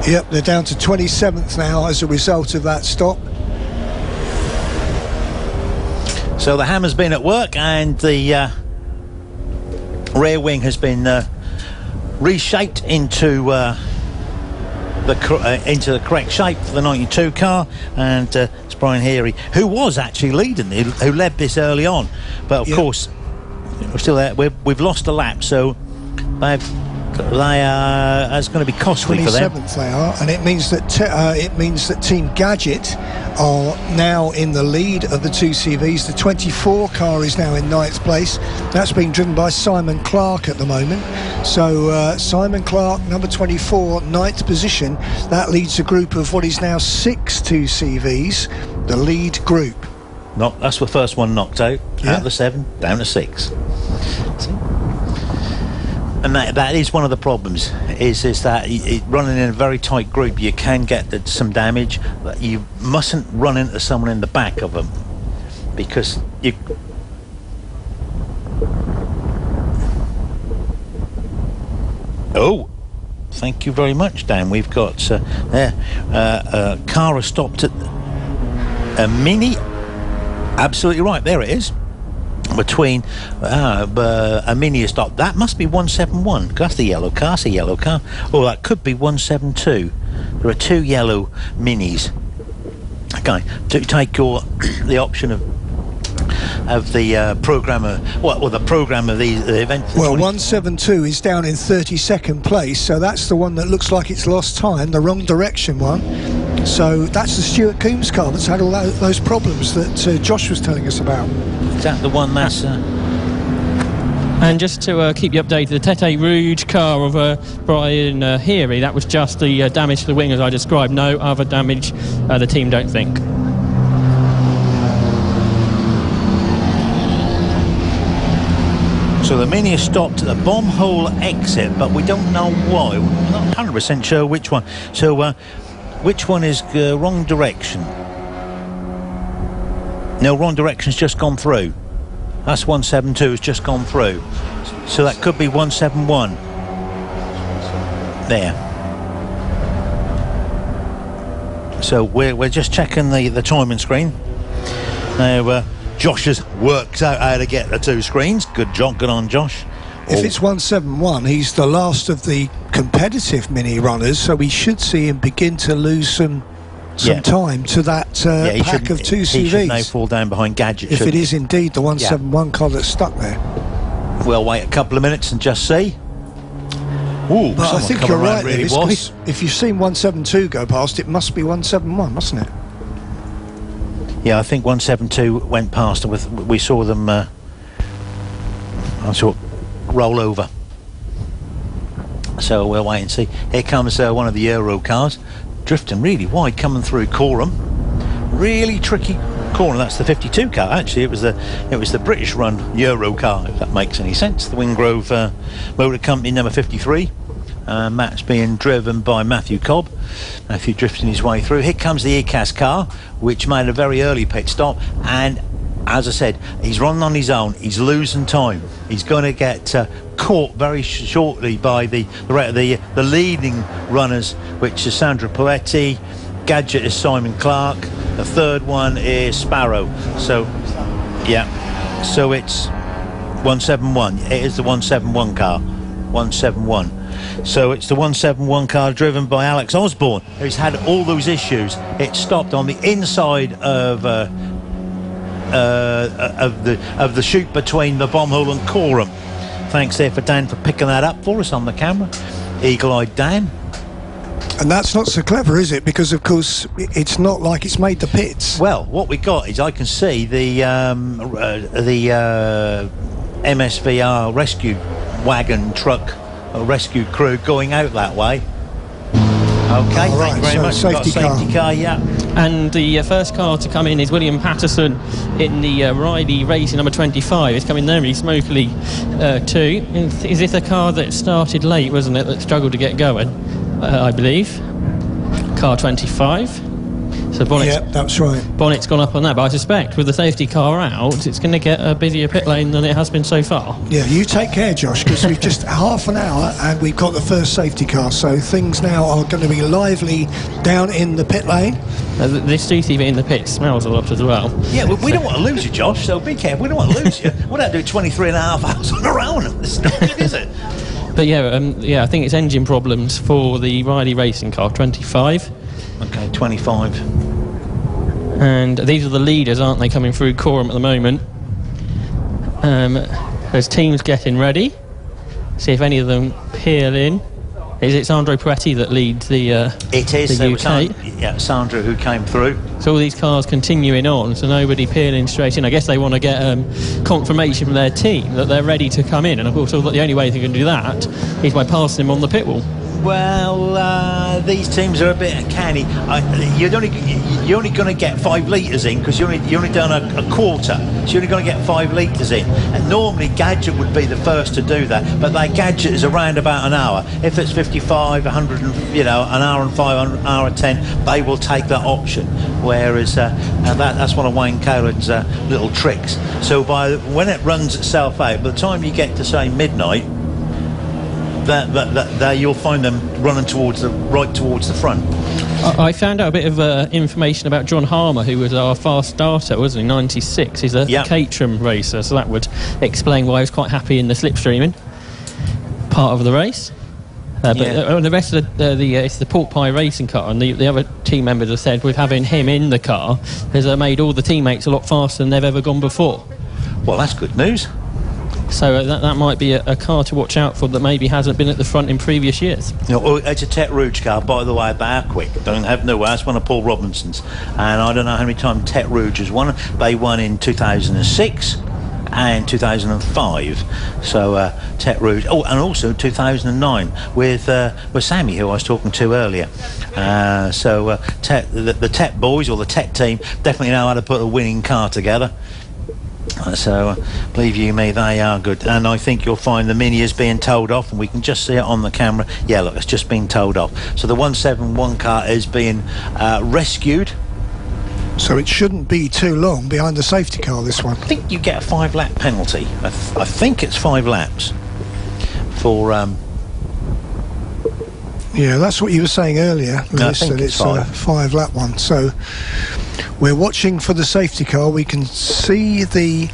Yep, they're down to 27th now as a result of that stop. So the hammer's been at work, and the rear wing has been reshaped into the correct shape for the 92 car, and it's Brian Heary, who was actually leading, who led this early on, but of course we're still there. We've lost a lap, so it's going to be costly for them. 27th they are, and it means that Team Gadget are now in the lead of the 2 CVs. The 24 car is now in 9th place. That's being driven by Simon Clark at the moment. So Simon Clark, number 24, 9th position. That leads a group of what is now 6 2 CVs, the lead group. That's the first one knocked out. Out of the 7, down to 6. And that is one of the problems, is that running in a very tight group, you can get some damage. But you mustn't run into someone in the back of them, because you... Oh, thank you very much, Dan. We've got car has stopped at a Mini. Absolutely right, there it is. Between a Mini stop. That must be 171. That's the yellow car. It's a yellow car. Or that could be 172. There are 2 yellow Minis. Okay, do take the option of the programmer. Well, the program of the event. Well, 172 is down in 32nd place, so that's the one that looks like it's lost time, the wrong direction one. So that's the Stuart Coombs car that's had all those problems that Josh was telling us about. Is that the one that's... And just to keep you updated, the Tete Rouge car of Brian Heary, that was just the damage to the wing as I described. No other damage, the team don't think. So the Mini has stopped at the bomb hole exit, but we don't know why. We're not 100% sure which one. So which one is wrong direction? No, wrong direction's just gone through. That's 172 has just gone through. So that could be 171. There. So we're just checking the timing screen. Now Josh has worked out how to get the 2 screens. Good job, good on Josh. If it's 171, he's the last of the competitive Mini runners, so we should see him begin to lose some time to that pack of 2 CVs. He should now fall down behind Gadget. If it is indeed the 171 car that's stuck there. We'll wait a couple of minutes and just see. Ooh, but I think you're right, really Lewis, if you've seen 172 go past, it must be 171, mustn't it? Yeah, I think 172 went past, and we saw them roll over. So we'll wait and see. Here comes one of the Euro cars, drifting really wide, coming through Coram. Really tricky corner. That's the 52 car. Actually, it was the British run Euro car, if that makes any sense. The Wingrove Motor Company number 53. Matt's being driven by Matthew Cobb. Matthew drifting his way through. Here comes the ECAS car, which made a very early pit stop, and as I said, he's running on his own. He's losing time. He's going to get caught very shortly by the leading runners, which is Sandra Poetti. Gadget is Simon Clark. The third one is Sparrow. So so it's 171. It is the 171 car. 171. So it's the 171 car driven by Alex Osborne, who's had all those issues. It stopped on the inside of the chute between the bomb hole and Coram. Thanks there for Dan for picking that up for us on the camera. Eagle-eyed Dan. And that's not so clever, is it? Because of course it's not like it's made the pits. Well, what we got is I can see the MSVR rescue wagon truck rescue crew going out that way. Okay, thank you very much. Safety car, yeah. And the first car to come in is William Patterson in the Riley Racing number 25. It's coming very smoothly too. Is this a car that started late, wasn't it, that struggled to get going, I believe? Car 25. So Bonnet's, Yeah, that's right. Bonnet's gone up on that, but I suspect with the safety car out, it's going to get a busier pit lane than it has been so far. Yeah, you take care, Josh, because we've just half an hour and we've got the first safety car, so things now are going to be lively down in the pit lane. This CCV in the pit smells a lot as well. Yeah, we don't want to lose you, Josh, so be careful. We don't want to lose you. We don't do 23 and a half hours on our own. It's not good, is it? But I think it's engine problems for the Riley racing car, 25. Okay, 25. And these are the leaders, aren't they, coming through Coram at the moment? There's teams getting ready. See if any of them peel in. It's Sandro Peretti that leads the It is. the UK. Sandro who came through. So all these cars continuing on, so nobody peeling straight in. I guess they want to get confirmation from their team that they're ready to come in, and of course the only way they can do that is by passing them on the pit wall. Well, these teams are a bit canny. You're only going to get 5 litres in because you're only done a quarter, so you're only going to get 5 litres in. And normally Gadget would be the first to do that, but their Gadget is around about an hour. If it's 55, 100, and, an hour and 5, an hour and 10, they will take that option. Whereas that's one of Wayne Colan's little tricks. So when it runs itself out, by the time you get to say midnight, that you'll find them running right towards the front. I found out a bit of information about John Harmer, who was our fast starter, wasn't he? 96. He's a Caterham racer, so that would explain why he was quite happy in the slipstreaming part of the race. But the rest of it's the pork pie racing car, and the other team members have said with having him in the car has made all the teammates a lot faster than they've ever gone before. Well, that's good news. So that might be a car to watch out for that maybe hasn't been at the front in previous years. It's a Tet Rouge car, by the way. They are quick. Don't have no way. That's one of Paul Robinson's, and I don't know how many times Tet Rouge has won. They won in 2006 and 2005. So Tet Rouge. Oh, and also 2009 with Sammy, who I was talking to earlier. The Tet boys, or the Tet team, definitely know how to put a winning car together. So believe you me, they are good, and I think you'll find the Mini is being towed off, and we can just see it on the camera. Yeah, look, it's just been towed off. So the 171 car is being rescued. So it shouldn't be too long behind the safety car, this one. I think you get a 5-lap penalty. I think it's 5 laps for yeah, that's what you were saying earlier, Lewis, that it's a 5-lap one. So we're watching for the safety car. We can see the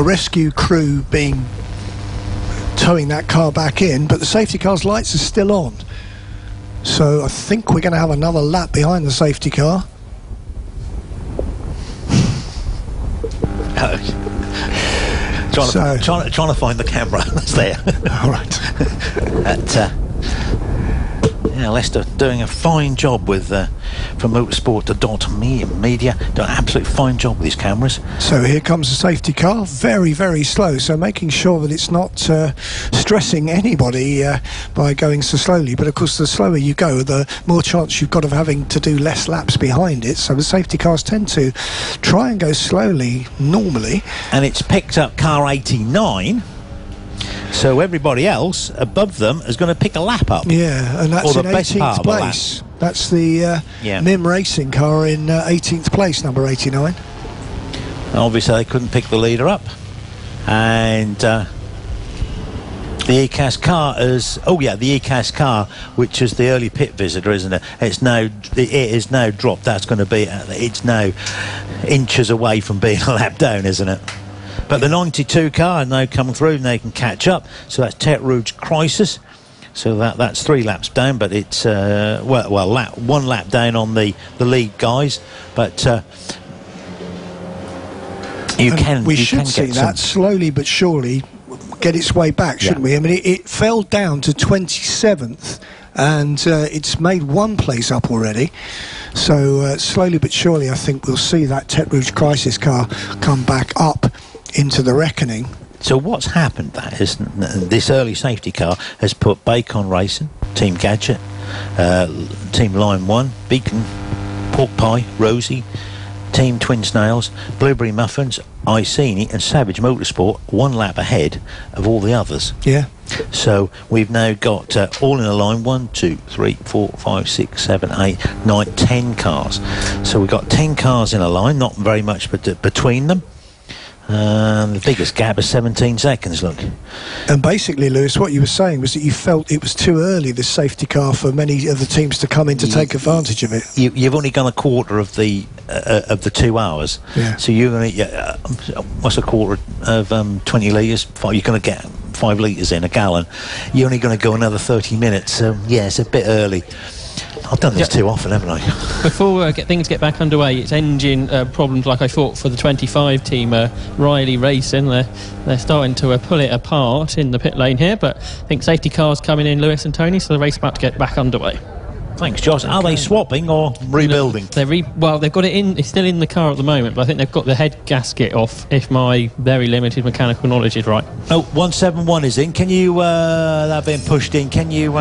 rescue crew towing that car back in, but the safety car's lights are still on. So I think we're going to have another lap behind the safety car. Trying to find the camera. That's there. All right. Leicester doing a fine job with from motorsport.me media, doing an absolute fine job with these cameras. So here comes the safety car, very, very slow, so making sure that it's not stressing anybody by going so slowly. But of course, the slower you go, the more chance you've got of having to do less laps behind it. So the safety cars tend to try and go slowly normally. And it's picked up car 89. So everybody else above them is going to pick a lap up. Yeah, and that's in 18th place. That's the MIM Racing car in 18th place, number 89. Obviously, they couldn't pick the leader up. And the ECAS car is... Oh, yeah, the ECAS car, which is the early pit visitor, isn't it? It is now dropped. That's going to be... it's now inches away from being a lap down, isn't it? But the 92 car now coming through, and they can catch up. So that's Tet Rouge Crisis. So that's 3 laps down, but it's one lap down on the lead guys. But we should see that slowly but surely get its way back, shouldn't we? I mean, it fell down to 27th. And it's made 1 place up already. So slowly but surely, I think we'll see that Tet Rouge Crisis car come back up into the reckoning. So what's happened, that is, this early safety car has put Bacon Racing, Team Gadget, Team Line 1, Beacon, Pork Pie, Rosie, Team Twin Snails, Blueberry Muffins, Iceni and Savage Motorsport 1 lap ahead of all the others. Yeah. So we've now got all in a line 1, 2, 3, 4, 5, 6, 7, 8, 9, 10 cars. So we've got 10 cars in a line, not very much between them. The biggest gap is 17 seconds, look. And basically, Lewis, what you were saying was that you felt it was too early, this safety car, for many of the teams to come in to take advantage of it. You've only gone a quarter of the 2 hours. Yeah. So you're going to, what's a quarter of 20 litres? You're going to get 5 litres in a gallon. You're only going to go another 30 minutes. So, yeah, it's a bit early. I've done this too often, haven't I? Before things get back underway, it's engine problems like I thought for the 25 team, Riley Racing. They're starting to pull it apart in the pit lane here, but I think safety cars coming in, Lewis and Tony, so the race about to get back underway. Thanks, Josh. Are they swapping or rebuilding? Well, they've got it in. It's still in the car at the moment, but I think they've got the head gasket off, if my very limited mechanical knowledge is right. Oh, 171 is in. Can you, that being pushed in, can you...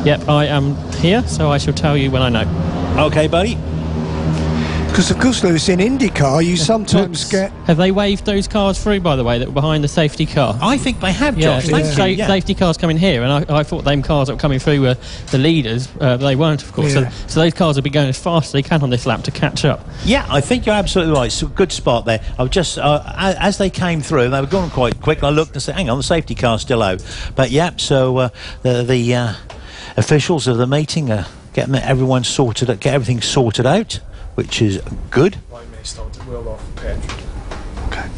Yep, I am here, so I shall tell you when I know. OK, buddy. Because, of course, Lewis, in IndyCar, you sometimes get... Have they waved those cars through, by the way, that were behind the safety car? I think they have, Josh. Yeah. Safety cars coming here, and I thought them cars that were coming through were the leaders. They weren't, of course. Yeah. So those cars will be going as fast as they can on this lap to catch up. Yeah, I think you're absolutely right. It's a good spot there. I was just, as they came through, they were going quite quick, and I looked and said, hang on, the safety car's still out. But, yeah, so the officials of the meeting are getting everything sorted out, which is good. Okay.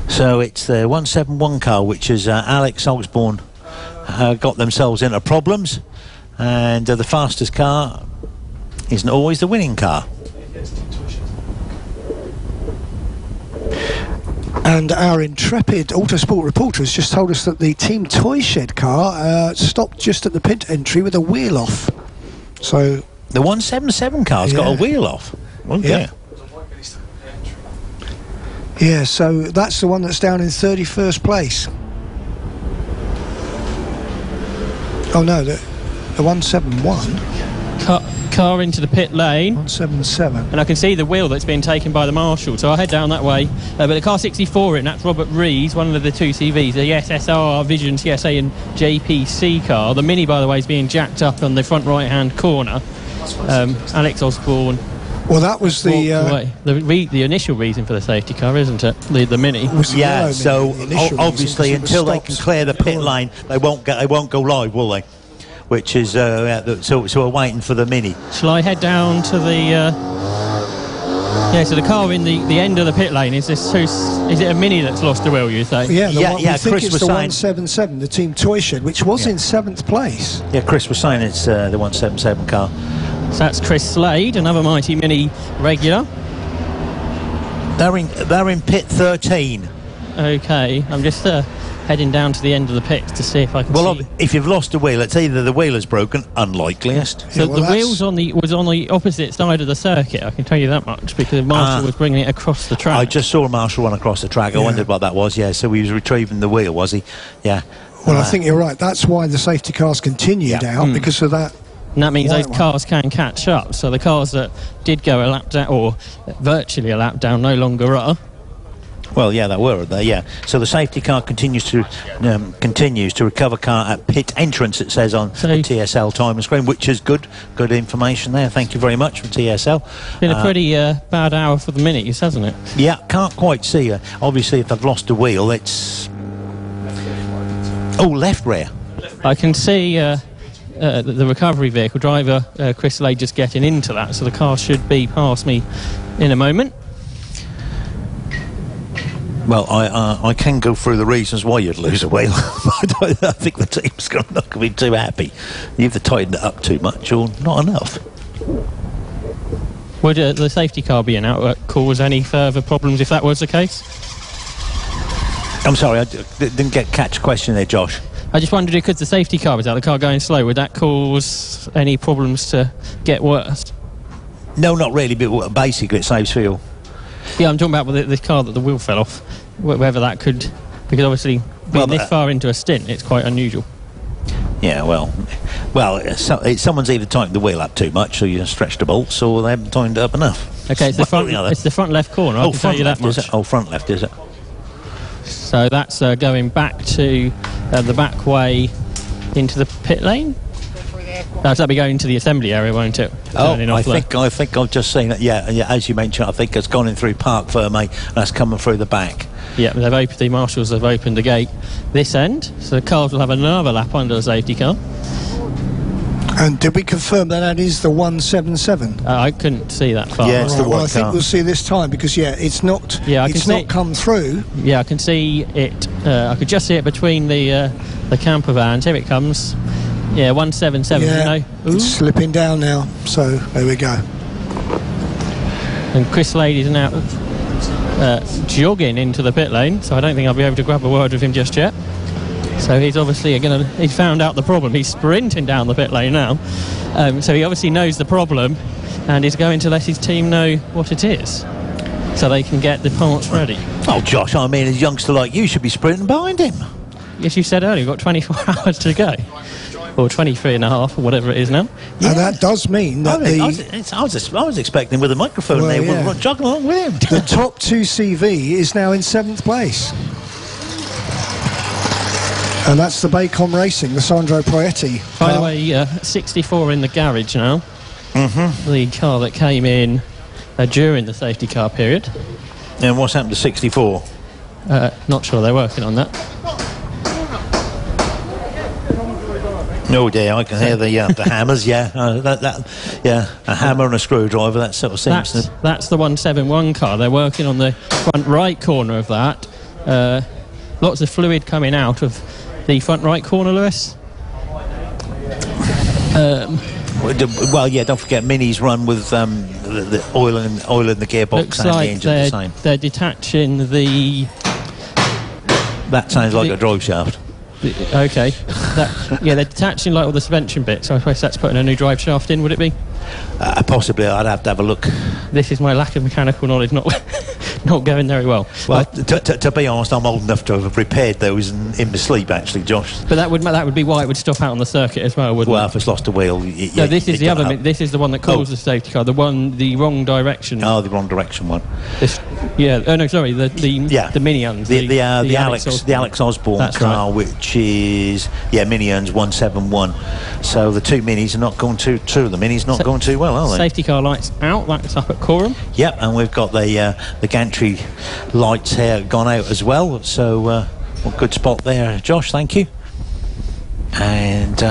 So it's the 171 car, which is Alex Osborne got themselves into problems, and the fastest car isn't always the winning car. And our intrepid Autosport reporter has just told us that the Team Toy Shed car stopped just at the pit entry with a wheel off. So the 177 car's got a wheel off. Okay. Yeah. Yeah, so that's the one that's down in 31st place. Oh no, the 171. Car into the pit lane. 177. And I can see the wheel that's been taken by the marshal, so I'll head down that way. But the car 64 in, that's Robert Rees, one of the two CVs, the SSR Vision TSA and JPC car. The Mini, by the way, is being jacked up on the front right-hand corner. Alex Osborne. Well, that was the initial reason for the safety car, isn't it? The Mini. Yeah, so obviously until they can clear the pit lane, they won't go live, will they? Which is so we're waiting for the Mini. Shall I head down to the? So the car in the end of the pit lane is this. Is it a Mini that's lost the wheel? You say? Yeah. Chris was saying 177, the Team Toy Shed, which was in 7th place. Yeah, Chris was saying it's the 177 car. So that's Chris Slade, another Mighty Mini regular. They're in pit 13. Okay, I'm just heading down to the end of the pits to see if I can see. If you've lost a wheel, it's either the wheel is broken, unlikeliest. So the wheel's was on the opposite side of the circuit, I can tell you that much, because Marshall was bringing it across the track. I just saw Marshall run across the track. I wondered what that was. Yeah, so he was retrieving the wheel, was he? Yeah. Well, I think you're right. That's why the safety cars continued out, because of that. And that means those cars can catch up. So the cars that did go a lap down, or virtually a lap down, no longer are. Well, yeah, they were there, yeah. So the safety car continues to recover car at pit entrance, it says on the TSL time screen, which is good information there. Thank you very much from TSL. Been a pretty bad hour for the Minis, hasn't it? Yeah, can't quite see her. Obviously, if they've lost a wheel, it's... Oh, left rear. I can see the recovery vehicle driver, Chris Slade, just getting into that, so the car should be past me in a moment. Well, I can go through the reasons why you'd lose a wheel. I think the team's not going to be too happy. You either tightened it up too much or not enough. Would the safety car being out cause any further problems if that was the case? I'm sorry, I didn't catch the question there, Josh. I just wondered, because the safety car was out, the car going slow, would that cause any problems to get worse? No, not really, but basically it saves fuel. Yeah, I'm talking about the car that the wheel fell off, whether that could, because obviously being this far into a stint, it's quite unusual. Yeah, well, someone's either tightened the wheel up too much, or you stretched the bolts, or they haven't tightened it up enough. Okay, it's the front left corner. I can tell you that much. Front left, is it? So that's going back to the back way into the pit lane. That'll be going to the assembly area, won't it? I think I've just seen it. Yeah, as you mentioned, I think it's gone in through Park Ferme. That's coming through the back. Yeah, the marshals have opened the gate this end, so the cars will have another lap under the safety car. And did we confirm that is the 177? I couldn't see that far. Yeah, it's the I think we'll see this time because it's not. Yeah, it's not come through. Yeah, I can see it. I could just see it between the camper vans. Here it comes. Yeah, 177. Yeah, it's slipping down now. So there we go. And Chris Lady's now jogging into the pit lane, so I don't think I'll be able to grab a word with him just yet. So he's obviously he's found out the problem. He's sprinting down the pit lane now. So he obviously knows the problem and is going to let his team know what it is so they can get the parts ready. Oh, Josh, I mean, a youngster like you should be sprinting behind him. Yes, you said earlier, you've got 24 hours to go. Or 23 and a half, or whatever it is now. Yeah. And that does mean that I was expecting with a microphone we're jogging along with him. The top 2 CV is now in 7th place. And that's the Bacon Racing, the Sandro Proietti. By the way, 64 in the garage now. Mm-hmm. The car that came in during the safety car period. And what's happened to 64? Not sure, they're working on that. Oh dear, I can hear the hammers. Yeah, a hammer and a screwdriver. That sort of seems. That's the 171 car. They're working on the front right corner of that. Lots of fluid coming out of the front right corner, Lewis. Well, yeah. Don't forget, Minis run with the oil in the gearbox looks and like the engine the same. They're detaching the. That sounds like a drive shaft. Okay. They're detaching like all the suspension bits. So I suppose that's putting a new drive shaft in, would it be? Possibly. I'd have to have a look. This is my lack of mechanical knowledge not going very well. Well, to be honest, I'm old enough to have repaired those in my sleep, actually, Josh. But that would be why it would stop out on the circuit as well, wouldn't it? Well, if it's lost a wheel. No, this is the other. This is the one that caused the safety car. The wrong direction. Oh, the wrong direction one. Oh no, sorry. The Minions. The Alex Osborne car, right. Which is Minions 171. So the 2 Minis are not going too. 2 of the Minis not going too well, are they? Safety car lights out. That's up at Coram. Yep, and we've got the gantry lights here gone out as well. So good spot there, Josh. Thank you. And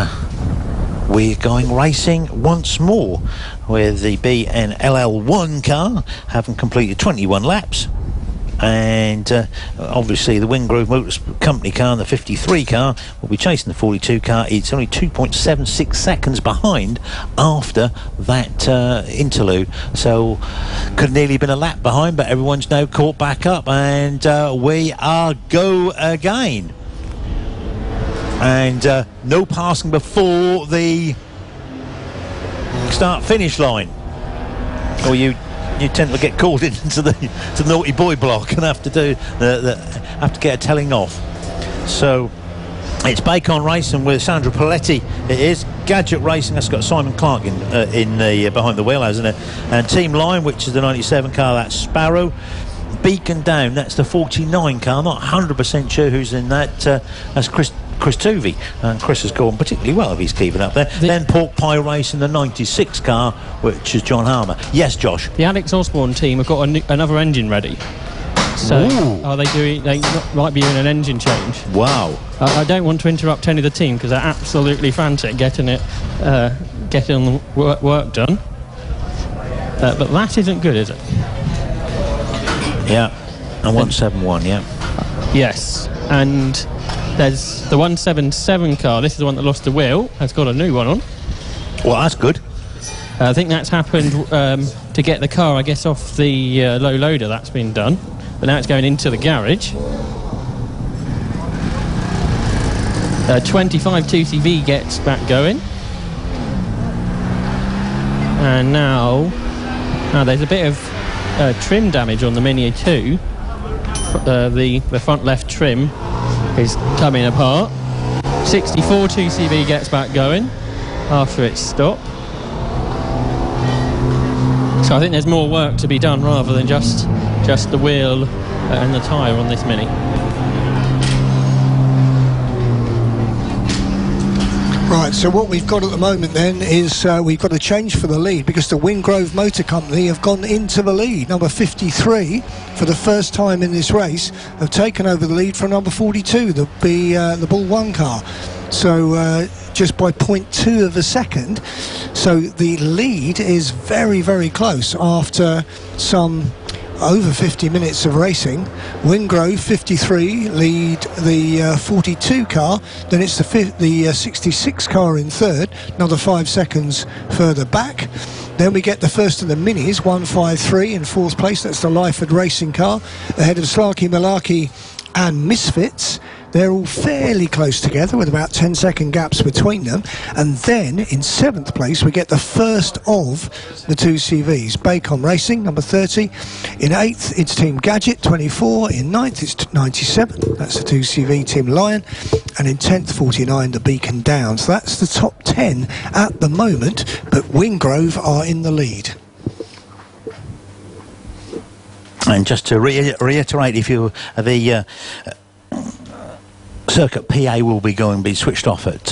we're going racing once more with the BNLL1 car, having completed 21 laps. And obviously the Wingrove Motors Company car and the 53 car will be chasing the 42 car. It's only 2.76 seconds behind after that interlude, so could nearly been a lap behind, but everyone's now caught back up, and we are go again. And no passing before the start finish line, or you tend to get called into the naughty boy block and have to get a telling off. So it's Bacon Racing with Sandro Proietti. It is Gadget Racing. That's got Simon Clark in the behind the wheel, hasn't it? And Team Line, which is the 97 car, that's Sparrow. Beacon Down, that's the 49 car. I'm not 100% sure who's in that. That's Chris Tuvey, and Chris has gone particularly well if he's keeping up there. Then Pork Pie Race in the 96 car, which is John Harmer. Yes, Josh. The Alex Osborne team have got another engine ready. So are they doing? They might be doing an engine change. Wow. I don't want to interrupt any of the team because they're absolutely frantic getting on the work done. But that isn't good, is it? Yeah. And 171. Yeah. Yes. And there's the 177 car. This is the one that lost the wheel. Has got a new one on. Well, that's good. I think that's happened to get the car, I guess, off the low loader. That's been done. But now it's going into the garage. 25 2CV gets back going. And now there's a bit of trim damage on the Mini 2. The front left trim is coming apart. 64 2CV gets back going after its stop. So I think there's more work to be done rather than just the wheel and the tyre on this Mini. Right, so what we've got at the moment then is we've got a change for the lead because the Wingrove Motor Company have gone into the lead. Number 53, for the first time in this race, have taken over the lead from number 42, the Bull 1 car. So just by 0.2 of a second. So the lead is very, very close after some over 50 minutes of racing. Wingrove 53 lead the 42 car, then it's the 66 car in third, another 5 seconds further back. Then we get the first of the minis, 153 in fourth place, that's the Lyford racing car, ahead of Slarky Malarkey and Misfits. They're all fairly close together with about 10-second gaps between them. And then in seventh place we get the first of the two CVs, Bacon Racing, number 30. In eighth it's Team Gadget, 24. In ninth it's 97, that's the 2CV Team Lion. And in 10th, 49, the Beacon Downs. That's the top 10 at the moment, but Wingrove are in the lead. And just to reiterate, if you the Circuit PA will be switched off at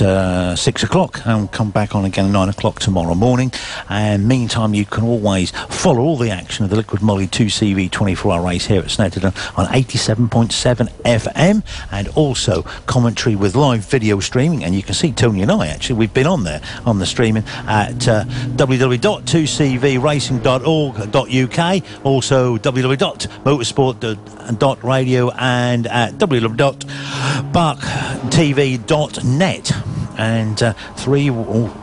6 o'clock and come back on again at 9 o'clock tomorrow morning. And meantime, you can always follow all the action of the Liquid Moly 2CV 24-hour race here at Snetterton on 87.7 FM, and also commentary with live video streaming. And you can see Tony and I, actually, we've been on there on the streaming at www.2cvracing.org.uk, also www.motorsport.radio and at www.barktv.net. And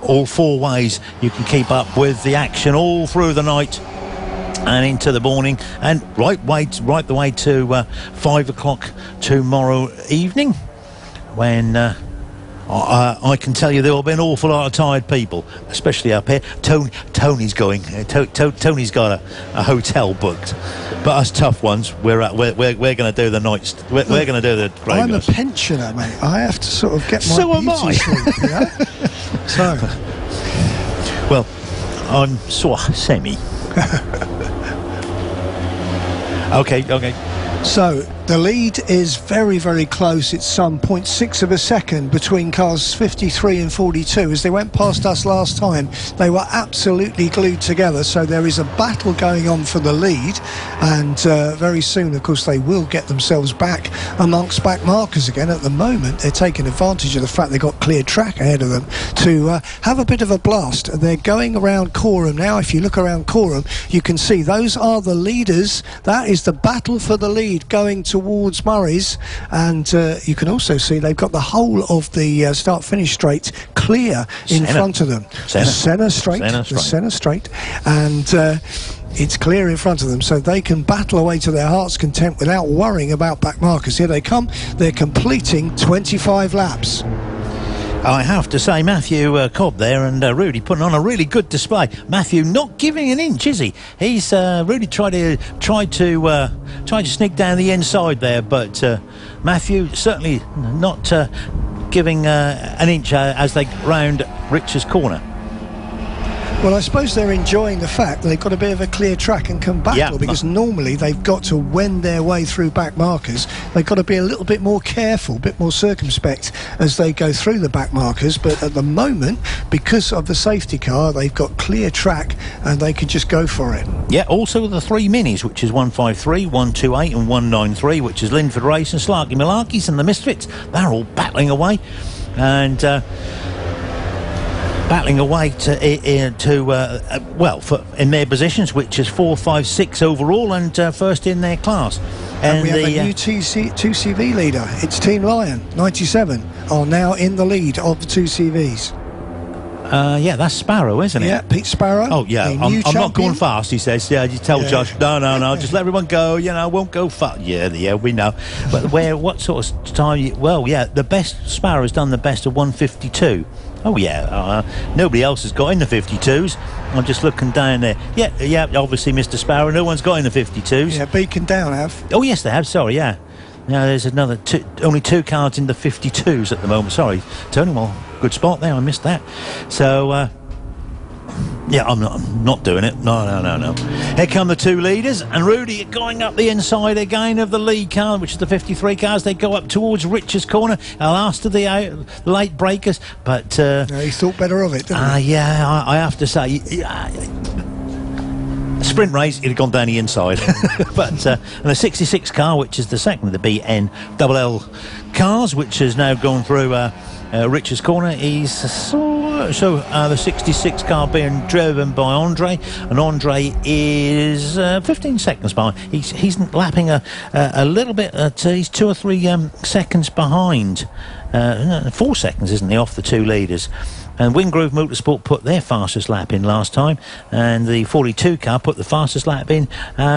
all four ways you can keep up with the action all through the night and into the morning, and right the way to 5 o'clock tomorrow evening, when I can tell you there will be an awful lot of tired people, especially up here. Tony's going. Tony's got a hotel booked, but us tough ones, we're going to do the nights. We're going to do the graveyards. I'm a pensioner, mate. I have to sort of get my So am I. sleep, you know? So, well, I'm sort of semi. Okay. So the lead is very, very close. It's some 0.6 of a second between cars 53 and 42. As they went past us last time, they were absolutely glued together. So there is a battle going on for the lead, and very soon, of course, they will get themselves back amongst back markers again. At the moment, they're taking advantage of the fact they've got clear track ahead of them to have a bit of a blast. They're going around Coram now. If you look around Coram, you can see those are the leaders. That is the battle for the lead going towards Murray's, and you can also see they've got the whole of the start-finish straight clear in front of them. The Senna straight, and it's clear in front of them, so they can battle away to their heart's content without worrying about back markers. Here they come. They're completing 25 laps. I have to say, Matthew Cobb there and Rudy putting on a really good display. Matthew not giving an inch, is he? He's really tried to sneak down the inside there, but Matthew certainly not giving an inch as they round Rich's corner. Well, I suppose they're enjoying the fact that they've got a bit of a clear track and can battle, because normally they've got to wend their way through back markers. They've got to be a little bit more careful, a bit more circumspect as they go through the back markers. But at the moment, because of the safety car, they've got clear track and they can just go for it. Yeah, also the three minis, which is 153, 128 and 193, which is Linford Racing, Slarky Malarkeys and the Misfits. They're all battling away, and battling away in their positions, which is 4, 5, 6 overall, and first in their class. And we have a new 2CV leader. It's Team Lion, 97, are now in the lead of the 2CVs. Yeah, that's Sparrow, isn't it? Yeah, Pete Sparrow. Oh, yeah, I'm not going fast, he says. Yeah, you tell Josh, no, just let everyone go, I won't go fast. Yeah, we know. But what sort of time? The best Sparrow's done the best of 152. Oh, yeah, nobody else has got in the 52s. I'm just looking down there. Yeah, obviously, Mr. Sparrow, no one's got in the 52s. Yeah, Beacon Down have. Oh, yes, they have, sorry, yeah. Now, there's only 2 cars in the 52s at the moment. Sorry, Tony, well, good spot there, I missed that. So, Yeah, I'm not doing it. No. Here come the two leaders, and Rudy going up the inside again of the lead car, which is the 53 cars. They go up towards Rich's corner, last of the late breakers, but... he thought better of it, didn't he? Yeah, I have to say... sprint race, he'd have gone down the inside. But and the 66 car, which is the second of the BNLL cars, which has now gone through Rich's corner, he's the 66 car being driven by Andre, and Andre is 15 seconds behind. He's lapping a little bit. He's 2 or 3 seconds behind. 4 seconds, isn't he, off the two leaders? And Wingrove Motorsport put their fastest lap in last time, and the 42 car put the fastest lap in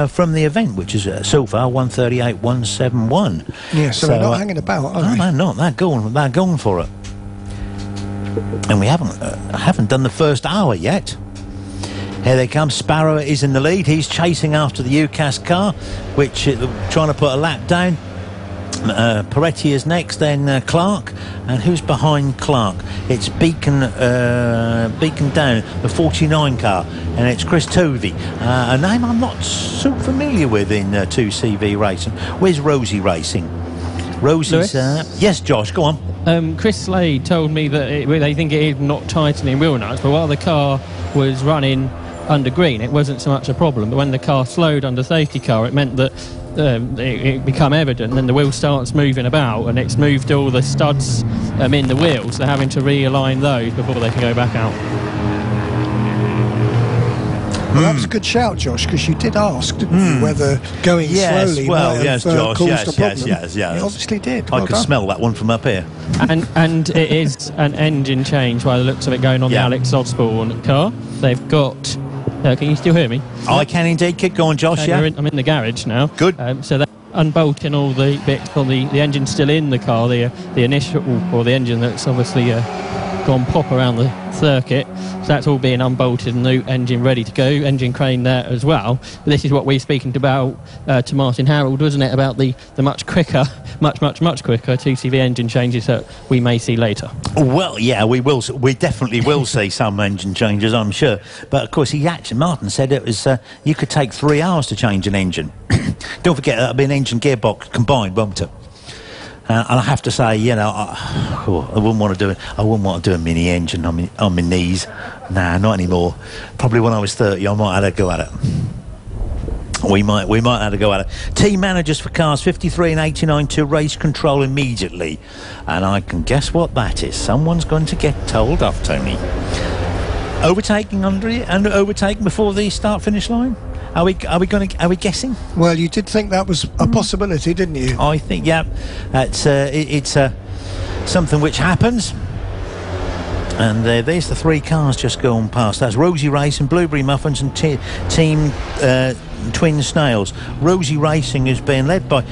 from the event, which is so far 1:38.171. Yeah, so they're not hanging about, are they? No, not. They're going for it. And we haven't done the first hour yet. Here they come. Sparrow is in the lead. He's chasing after the UCAS car, which trying to put a lap down. Peretti is next, then Clark, and who's behind Clark? It's Beacon down, the 49 car, and it's Chris Tovey, a name I'm not so familiar with in 2CV racing. Where's Rosie Racing? Rosie's yes, Josh, go on. Chris Slade told me that they think it is not tightening wheel nuts, but while the car was running under green, it wasn't so much a problem. But when the car slowed under safety car, it meant that it become evident, and then the wheel starts moving about, and it's moved all the studs in the wheels. They're having to realign those before they can go back out. Well, that was a good shout, Josh, because you did ask, didn't you, whether going slowly might have caused a problem. Yes. It obviously did. I could smell that one from up here. And it is an engine change by the looks of it going on the Alex Osborne car. They've got... can you still hear me? I can indeed. Keep going, Josh. I'm in the garage now. Good. So they're unbolting all the bits on the engine's still in the car, the initial, or the engine that's obviously gone pop around the circuit. So that's all being unbolted and new engine ready to go. Engine crane there as well. But this is what we're speaking about to Martin Harold, wasn't it? About the much quicker, much quicker 2CV engine changes that we may see later. Well, yeah, we will. We definitely will see some engine changes, I'm sure. But of course, Martin said it was you could take 3 hours to change an engine. Don't forget that'll be an engine gearbox combined, won't it? And I have to say, I wouldn't want to do it. I wouldn't want to do a mini engine on my knees. Nah, not anymore. Probably when I was 30, I might have had a go at it. We might have to go at it. Team managers for cars 53 and 89 to race control immediately, and I can guess what that is. Someone's going to get told off, Tony. Overtaking Andre and overtaking before the start-finish line. Are we guessing? Well, you did think that was a possibility, didn't you? I think, yeah. It's something which happens. And there's the 3 cars just going past. That's Rosie Racing, Blueberry Muffins, and Team Twin Snails. Rosie Racing is being led by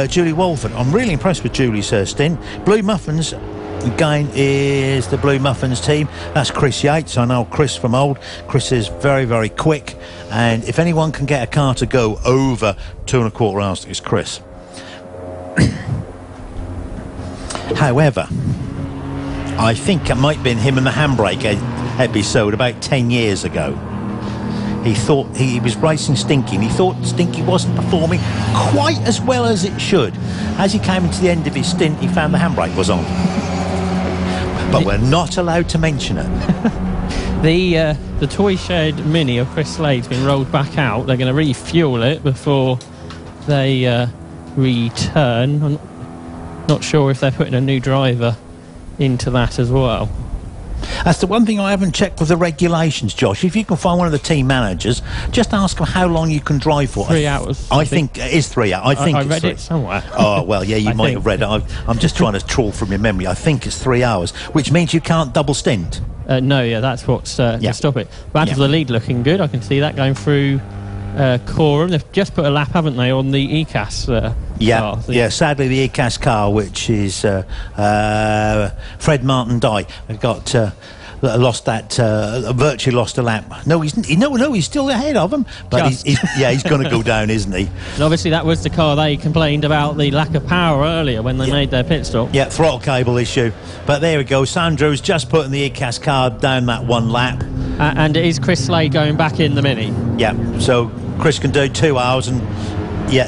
Julie Walford. I'm really impressed with Julie's stint. Blue Muffins again is the Blue Muffins team. That's Chris Yates. I know Chris from old. Chris is very, very quick, and if anyone can get a car to go over 2 1/4 hours, it's Chris. However, I think it might have been him and the handbrake episode about 10 years ago. He thought he was racing Stinky, and he thought Stinky wasn't performing quite as well as it should. As he came into the end of his stint, he found the handbrake was on. But we're not allowed to mention it. The toy shed Mini of Chris Slade's been rolled back out. They're going to refuel it before they return. I'm not sure if they're putting a new driver into that as well. That's the one thing I haven't checked with the regulations, Josh. If you can find one of the team managers, just ask them how long you can drive for. 3 hours. I think it is 3 hours. I read it somewhere. Oh, well, yeah, you might have read it. I'm just trying to trawl from your memory. I think it's 3 hours, which means you can't double stint. No, yeah, that's what's to stop it. But the lead looking good. I can see that going through Coram. They've just put a lap, haven't they, on the ECAS car? Yeah, sadly the ECAS car, which is Fred Martin Dye. We've got lost that, virtually lost a lap. No, he's still ahead of him, but he's going to go down, isn't he? And obviously, that was the car they complained about the lack of power earlier when they made their pit stop. Yeah, throttle cable issue. But there we go. Sandro's just putting the ECAS car down that one lap. And it is Chris Slade going back in the Mini. Yeah, so Chris can do 2 hours, and he's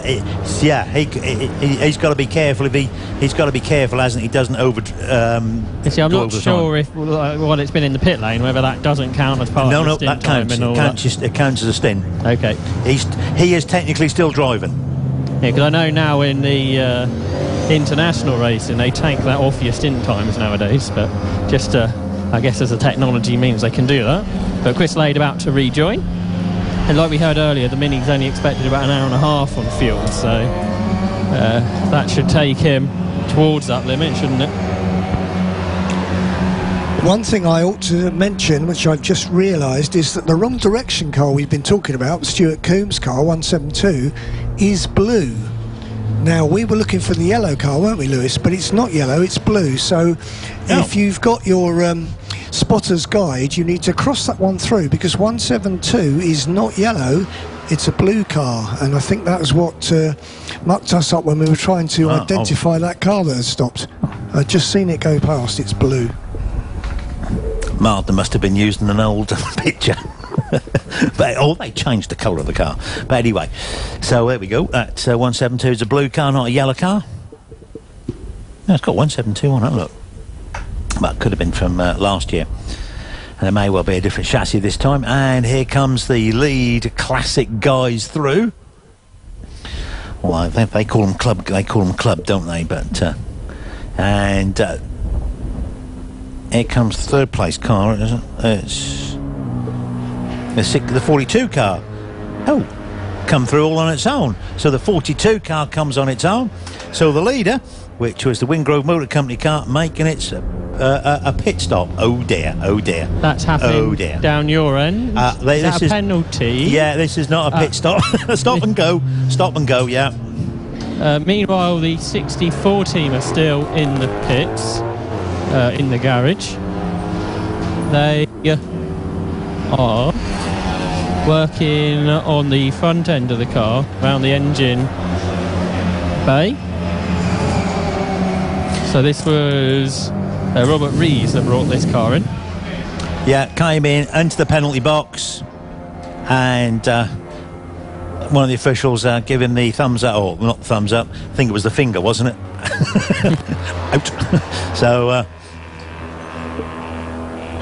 got to be careful. He's got to be careful, hasn't he? Doesn't over. I'm not sure if while it's been in the pit lane, whether that doesn't count as part of the stint. That counts. It counts as a stint. Okay. He is technically still driving. Yeah, because I know now in the international racing they take that off your stint times nowadays, but just I guess as the technology means they can do that. But Chris Slade about to rejoin. And like we heard earlier, the Mini's only expected about an hour and a half on fuel, so that should take him towards that limit, shouldn't it? One thing I ought to mention, which I've just realised, is that the wrong direction car we've been talking about, Stuart Coombs' car, 172, is blue. Now, we were looking for the yellow car, weren't we, Lewis? But it's not yellow, it's blue. So if you've got your spotter's guide, you need to cross that one through, because 172 is not yellow, it's a blue car. And I think that was what mucked us up when we were trying to identify that car that had stopped. I'd just seen it go past, it's blue. Martin must have been using an old picture. But they changed the colour of the car. But anyway, so there we go. That 172 is a blue car, not a yellow car. No, it's got 172 on it, look. But could have been from last year. And it may well be a different chassis this time. And here comes the lead classic guys through. Well, they call them club. They call them club, don't they? But and here comes the third place car. It's the 42 car. Oh, come through all on its own. So the 42 car comes on its own. So the leader, which was the Wingrove Motor Company car, making its a pit stop. Oh dear, oh dear. That's happening down your end. Is that a penalty? Yeah, this is not a pit stop. Stop and go, yeah. Meanwhile, the 64 team are still in the pits, in the garage. They are working on the front end of the car, around the engine bay. So this was Robert Rees that brought this car in. Yeah, came in into the penalty box, and one of the officials giving the thumbs up, or not thumbs up, I think it was the finger, wasn't it? Out. So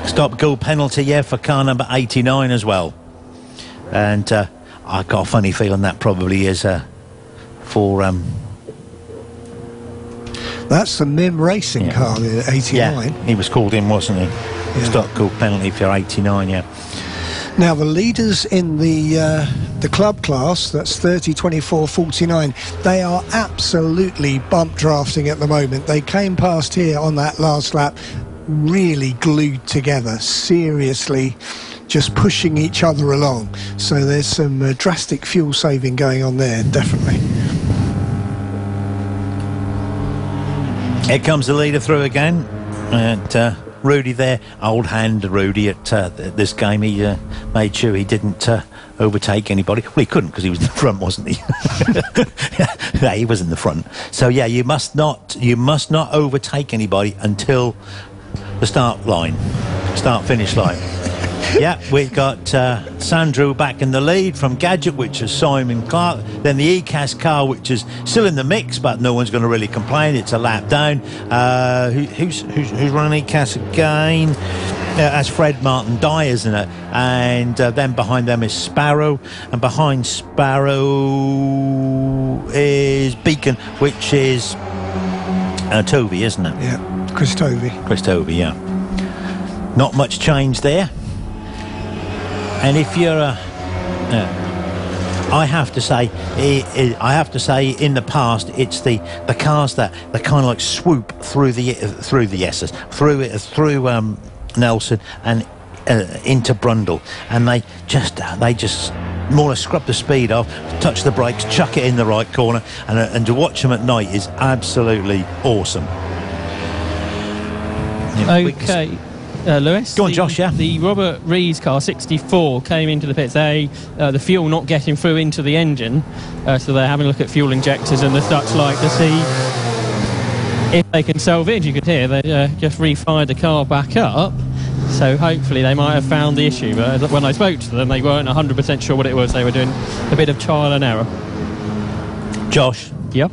stop go penalty, for car number 89 as well. And I got a funny feeling that probably is for that's the MIM racing car, the 89. Yeah, he was called in, wasn't he? Yeah. Stop go penalty for 89, yeah. Now the leaders in the club class, that's 30, 24, 49, they are absolutely bump drafting at the moment. They came past here on that last lap really glued together, seriously just pushing each other along. So there's some drastic fuel saving going on there, definitely. Here comes the leader through again, and Rudy there, old hand Rudy at this game. He made sure he didn't overtake anybody. Well, he couldn't because he was in the front, wasn't he? Yeah, he was in the front. So yeah, you must not overtake anybody until the start finish line. Yeah, we've got Sandro back in the lead from Gadget, which is Simon Clark. Then the ECAS car, which is still in the mix, but no one's going to really complain. It's a lap down. Who's running ECAS again? That's Fred Martin Dye, isn't it? And then behind them is Sparrow, and behind Sparrow is Beacon, which is Tovey, isn't it? Yeah, Chris Tovey. Chris Tovey, yeah. Not much change there. And if you're I have to say in the past it's the cars that kind of like swoop through the S's, through Nelson and into Brundle, and they just more or less scrub the speed off, touch the brakes, chuck it in the right corner, and to watch them at night is absolutely awesome. Okay. Lewis. Go on, Josh, yeah. The Robert Rees car 64 came into the pits. The fuel not getting through into the engine, so they're having a look at fuel injectors and the such like to see if they can salvage. You could hear they just refired the car back up, so hopefully they might have found the issue. But when I spoke to them, they weren't 100% sure what it was. They were doing a bit of trial and error. Josh. Yeah.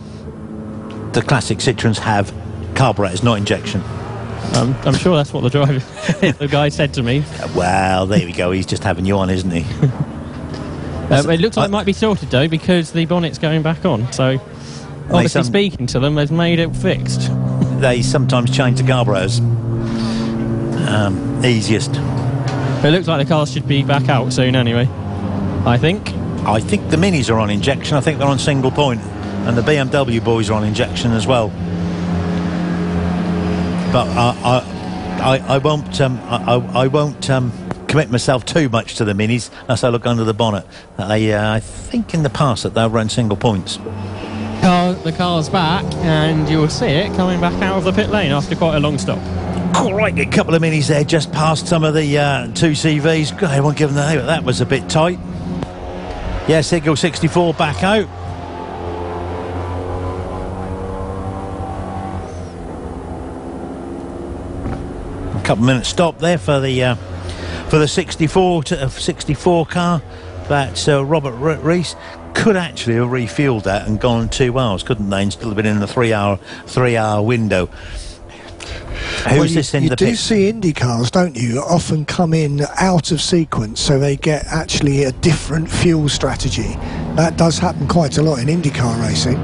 The classic Citroens have carburetors, not injection. I'm sure that's what the guy said to me. Well, there we go. He's just having you on, isn't he? It looks like it might be sorted though, because the bonnet's going back on. So obviously speaking to them has made it fixed. They sometimes change the carburetors. Easiest. It looks like the cars should be back out soon anyway, I think the Minis are on injection. I think they're on single point, and the BMW boys are on injection as well. But I won't commit myself too much to the Minis unless I look under the bonnet. I think in the past that they'll run single points. The car's back, and you'll see it coming back out of the pit lane after quite a long stop. Quite a couple of Minis there, just past some of the 2CVs. I won't give them the name, but that was a bit tight. Yes, Eagle 64 back out. A couple of minutes stop there for the 64 car. But Robert Rees could actually have refueled that and gone 2 hours, couldn't they? And still have been in the 3 hour window. Who's this in the pit? You do see Indy cars, don't you, often come in out of sequence, so they get actually a different fuel strategy. That does happen quite a lot in IndyCar racing.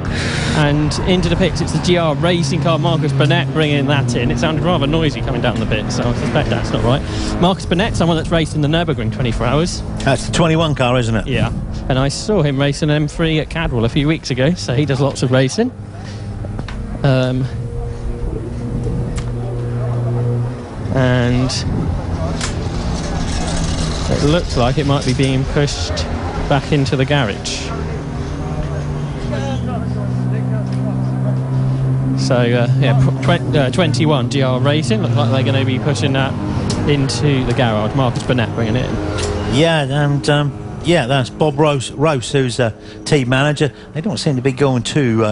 And into the pits, it's the GR racing car, Marcus Burnett bringing that in. It sounded rather noisy coming down the pit, so I suspect that's not right. Marcus Burnett, someone that's raced in the Nürburgring 24 hours. That's the 21 car, isn't it? Yeah. And I saw him race an M3 at Cadwell a few weeks ago, so he does lots of racing. And it looks like it might be being pushed back into the garage. So 21 GR Racing, looks like they're going to be pushing that into the garage. Marcus Burnett bringing it in. Yeah, and that's Bob Rose, who's a team manager. They don't seem to be going too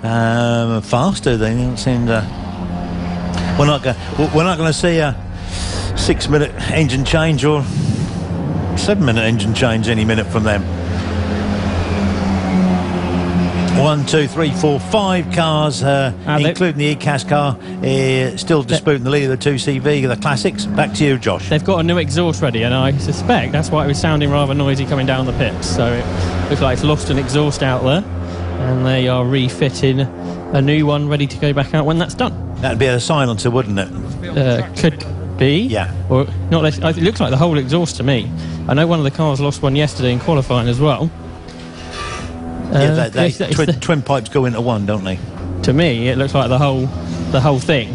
fast, do they? They don't seem to. We're not going to see a 6-minute engine change or 7-minute engine change any minute from them. 1, 2, 3, 4, 5 cars, including the ECAS car, still disputing the lead of the 2CV, the classics. Back to you, Josh. They've got a new exhaust ready, and I suspect that's why it was sounding rather noisy coming down the pits. So it looks like it's lost an exhaust out there, and they are refitting a new one ready to go back out when that's done. That'd be a silencer, wouldn't it? Could be. Yeah. Or not. It looks like the whole exhaust to me. I know one of the cars lost one yesterday in qualifying as well. Twin pipes go into one, don't they? To me, it looks like the whole thing.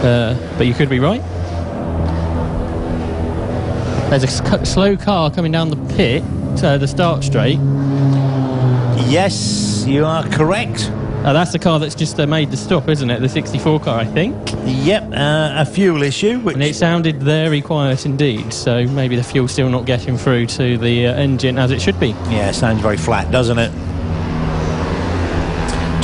But you could be right. There's a slow car coming down the pit, the start straight. Yes, you are correct. That's the car that's just made the stop, isn't it? The 64 car, I think. Yep, a fuel issue. And it sounded very quiet indeed, so maybe the fuel's still not getting through to the engine as it should be. Yeah, it sounds very flat, doesn't it?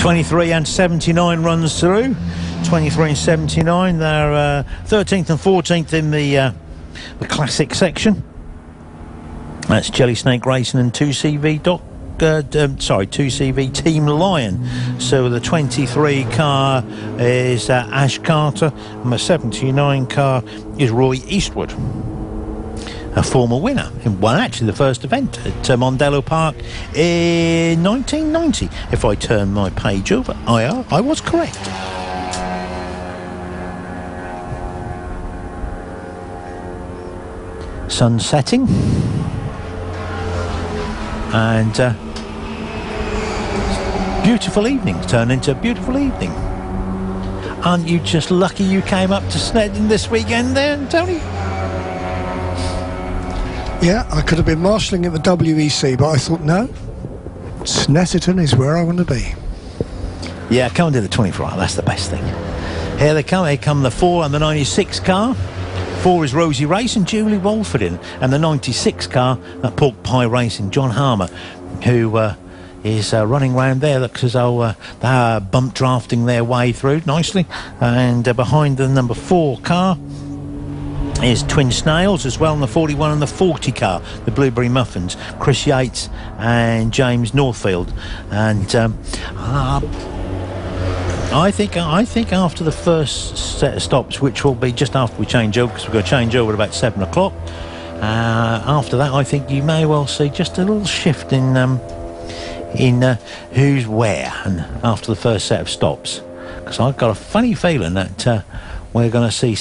23 and 79 runs through. 23 and 79, they're 13th and 14th in the classic section. That's Jelly Snake Racing and 2CV 2CV Team Lion. So the 23 car is Ash Carter, and the 79 car is Roy Eastwood, a former winner in actually the first event at Mondello Park in 1990. If I turn my page over, I was correct. Sun setting, and beautiful evenings turn into a beautiful evening. Aren't you just lucky you came up to Snetterton this weekend there, Tony? Yeah, I could have been marshalling at the WEC, but I thought, no, Snetterton is where I want to be. Yeah, come and do the 24 hour, that's the best thing. Here they come. Here come the 4 and the 96 car. 4 is Rosie Race and Julie Walford in. And the 96 car, Pork Pie Racing, John Harmer, who is running around there. Looks as though they're bump drafting their way through nicely. And behind the number 4 car is Twin Snails as well, in the 41 and the 40 car, the Blueberry Muffins, Chris Yates and James Northfield. And I think after the first set of stops, which will be just after we change over, because we're going to change over at about 7 o'clock, after that I think you may well see just a little shift in who's where, and after the first set of stops, because I've got a funny feeling that we're going to see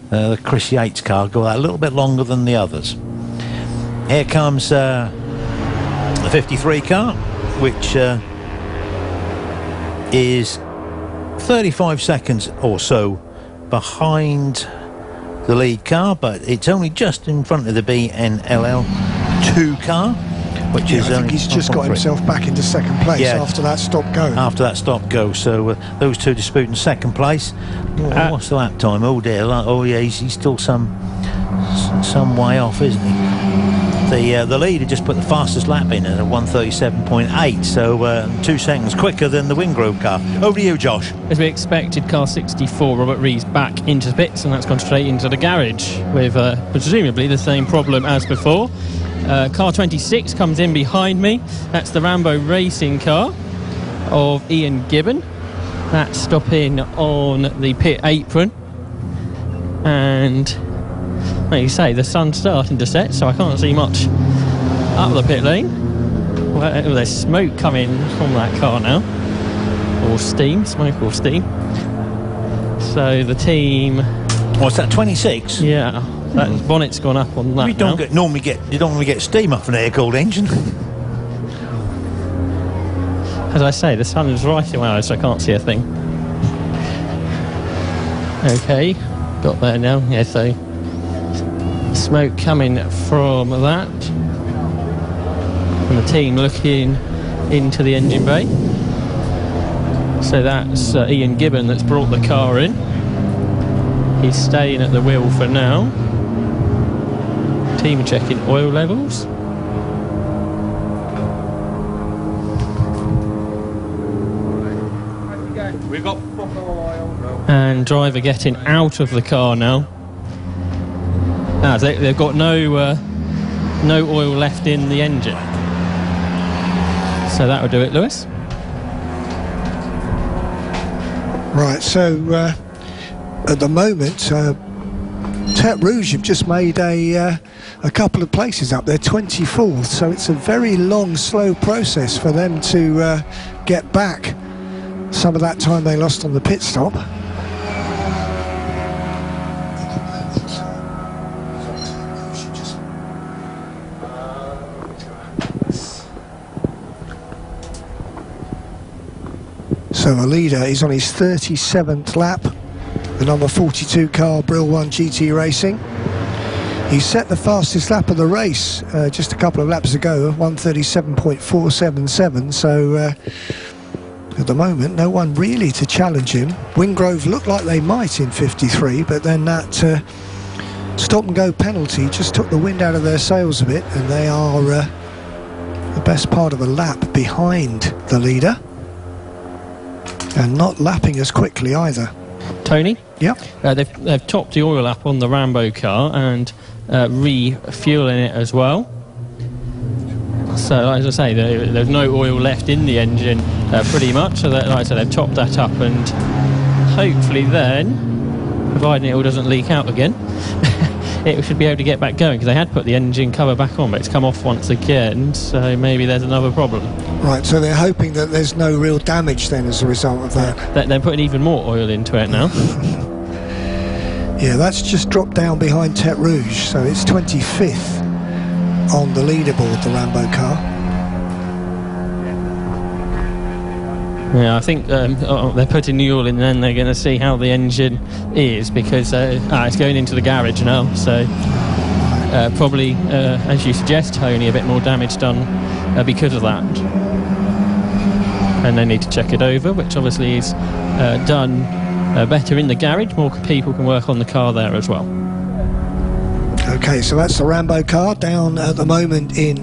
the Chris Yates car go a little bit longer than the others. Here comes the 53 car, which is 35 seconds or so behind the lead car, but it's only just in front of the BNLL 2 car, which is I think he's just got himself back into second place after that stop-go. After that stop-go, so those two disputing second place. What's the lap time? Oh dear! Oh yeah, he's still some way off, isn't he? The leader just put the fastest lap in at 1:37.8, so 2 seconds quicker than the Wingrove car. Over to you, Josh. As we expected, car 64, Robert Rees, back into the pits, and that's gone straight into the garage with presumably the same problem as before. Car 26 comes in behind me. That's the Rambo Racing car of Ian Gibbon. That's stopping on the pit apron. And, like you say, the sun's starting to set, so I can't see much up the pit lane. Well, there's smoke coming from that car now. Or steam, smoke or steam. So the team... What's that, 26? Yeah. That bonnet's gone up on that. You don't normally get steam off an air-cooled engine. As I say, the sun is right in my eyes, so I can't see a thing. Okay, got there now. Yeah, so smoke coming from that, and the team looking into the engine bay. So that's Ian Gibbon that's brought the car in. He's staying at the wheel for now. Team checking oil levels. We've got oil. And driver getting out of the car now. They've got no oil left in the engine. So that will do it, Lewis. Right, so at the moment, Tete Rouge have just made a couple of places up there, 24th, so it's a very long, slow process for them to get back some of that time they lost on the pit stop. So the leader is on his 37th lap, the number 42 car, Brill 1 GT Racing. He set the fastest lap of the race just a couple of laps ago, 1:37.477, so at the moment no one really to challenge him. Wingrove looked like they might in 53, but then that stop and go penalty just took the wind out of their sails a bit, and they are the best part of a lap behind the leader, and not lapping as quickly either. Tony? Yeah. They've topped the oil up on the Rambo car and refueling it as well. So, as I say, there's no oil left in the engine pretty much. So, like I said, they've topped that up, and hopefully then, providing it all doesn't leak out again, it should be able to get back going, because they had put the engine cover back on, but it's come off once again, so maybe there's another problem. Right, so they're hoping that there's no real damage then as a result of that. They're putting even more oil into it now. Yeah, that's just dropped down behind Tete Rouge, so it's 25th on the leaderboard, the Rambo car. Yeah, I think they're putting the oil in, and then they're going to see how the engine is, because it's going into the garage now, so probably, as you suggest, Tony, a bit more damage done because of that. and they need to check it over, which obviously is done better in the garage. More people can work on the car there as well. Okay, so that's the Rambo car, down at the moment in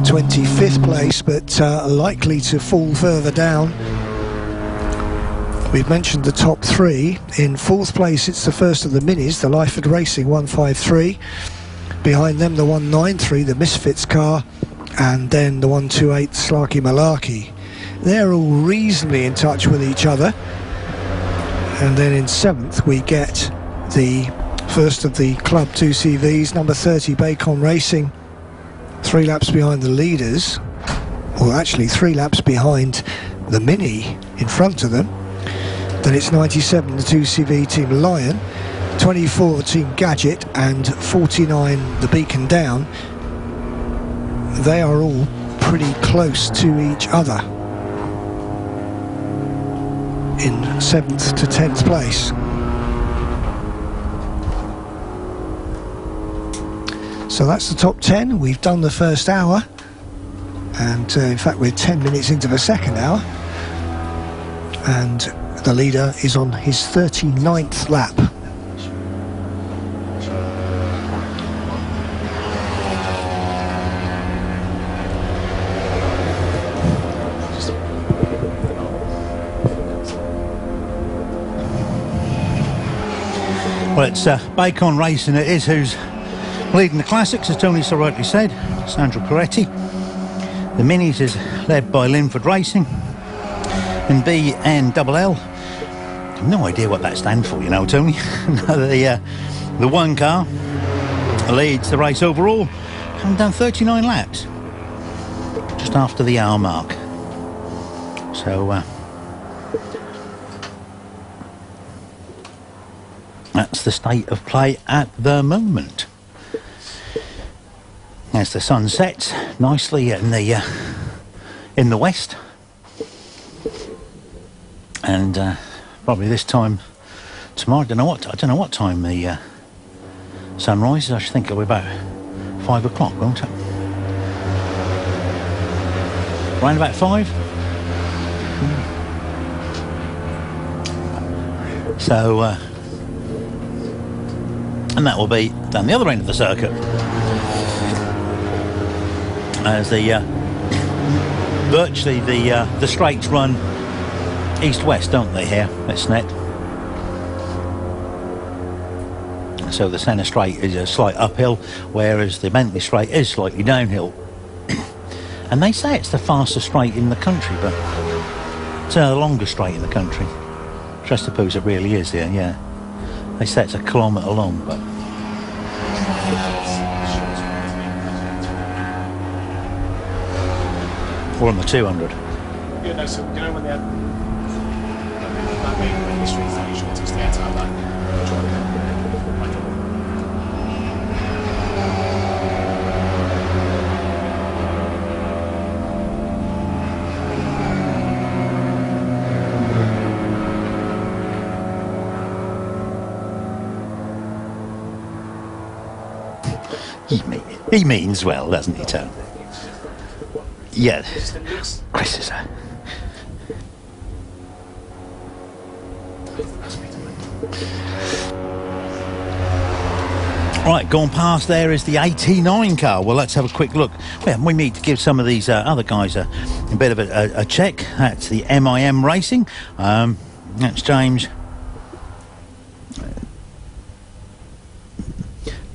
25th place, but likely to fall further down. We've mentioned the top three. In 4th place, it's the first of the minis, the Lyford Racing 153. Behind them, the 193, the Misfits car, and then the 128 Slarky Malarkey. They're all reasonably in touch with each other. And then in 7th, we get the first of the Club 2CVs, number 30 Bacon Racing, 3 laps behind the leaders, or actually 3 laps behind the Mini in front of them. Then it's 97 the 2CV Team Lion, 24 Team Gadget, and 49 the Beacon Down. They are all pretty close to each other in 7th to 10th place. So that's the top 10. We've done the first hour, and in fact we're 10 minutes into the second hour, and the leader is on his 39th lap. Well, it's Bacon Racing, it is, who's leading the classics, as Tony so rightly said, Sandro Coretti. The Minis is led by Linford Racing, and BNLL. No idea what that stands for, you know, Tony. The one car leads the race overall, having done 39 laps, just after the hour mark. So that's the state of play at the moment. As the sun sets nicely in the west, and probably this time tomorrow, I don't know what time the sun rises. I should think it'll be about 5 o'clock, won't it? Around about 5. So, and that will be down the other end of the circuit, as the virtually the straights run east-west, don't they, here at Snet? So the centre straight is a slight uphill, whereas the Bentley straight is slightly downhill. And they say it's the fastest straight in the country, but it's the longest straight in the country, which I suppose it really is here, yeah. They say it's a kilometre long, but... Or on the 200. Yeah, no, so you know when they had that main the streets that you short, it's the outside line. He means well, doesn't he, Tony? Yeah, Chris is a... Right, gone past there is the 89 car. Well, let's have a quick look. Well, we need to give some of these other guys a bit of a check. That's the MIM Racing. That's James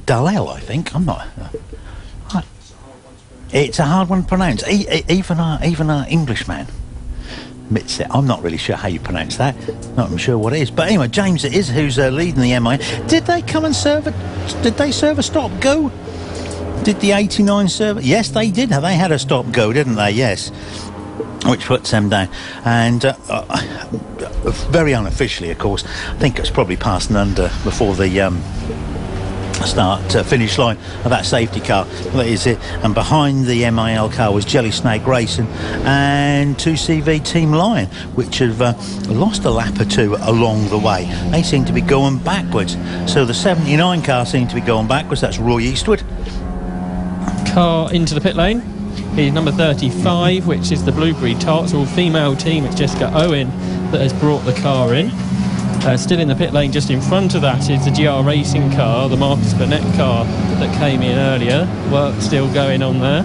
Dallel, I think. I'm not... It's a hard one to pronounce. Even our Englishman admits it. I'm not really sure how you pronounce that. Not even sure what it is. But anyway, James it is who's leading the MI. Did they come and serve a stop go? Did the 89 serve? Yes, they did. They had a stop go, didn't they? Yes. Which puts them down. And very unofficially, of course, I think it's probably past and under before the finish line of that safety car. That is it. And behind the MIL car was Jelly Snake Racing and 2CV Team Lion, which have lost a lap or two along the way. They seem to be going backwards. So the 79 car seemed to be going backwards. That's Roy Eastwood. Car into the pit lane. is number 35, which is the Blueberry Tarts, all-female team. It's Jessica Owen that has brought the car in. Still in the pit lane just in front of that is the GR Racing car, the Marcus Burnett car that came in earlier. Work still going on there.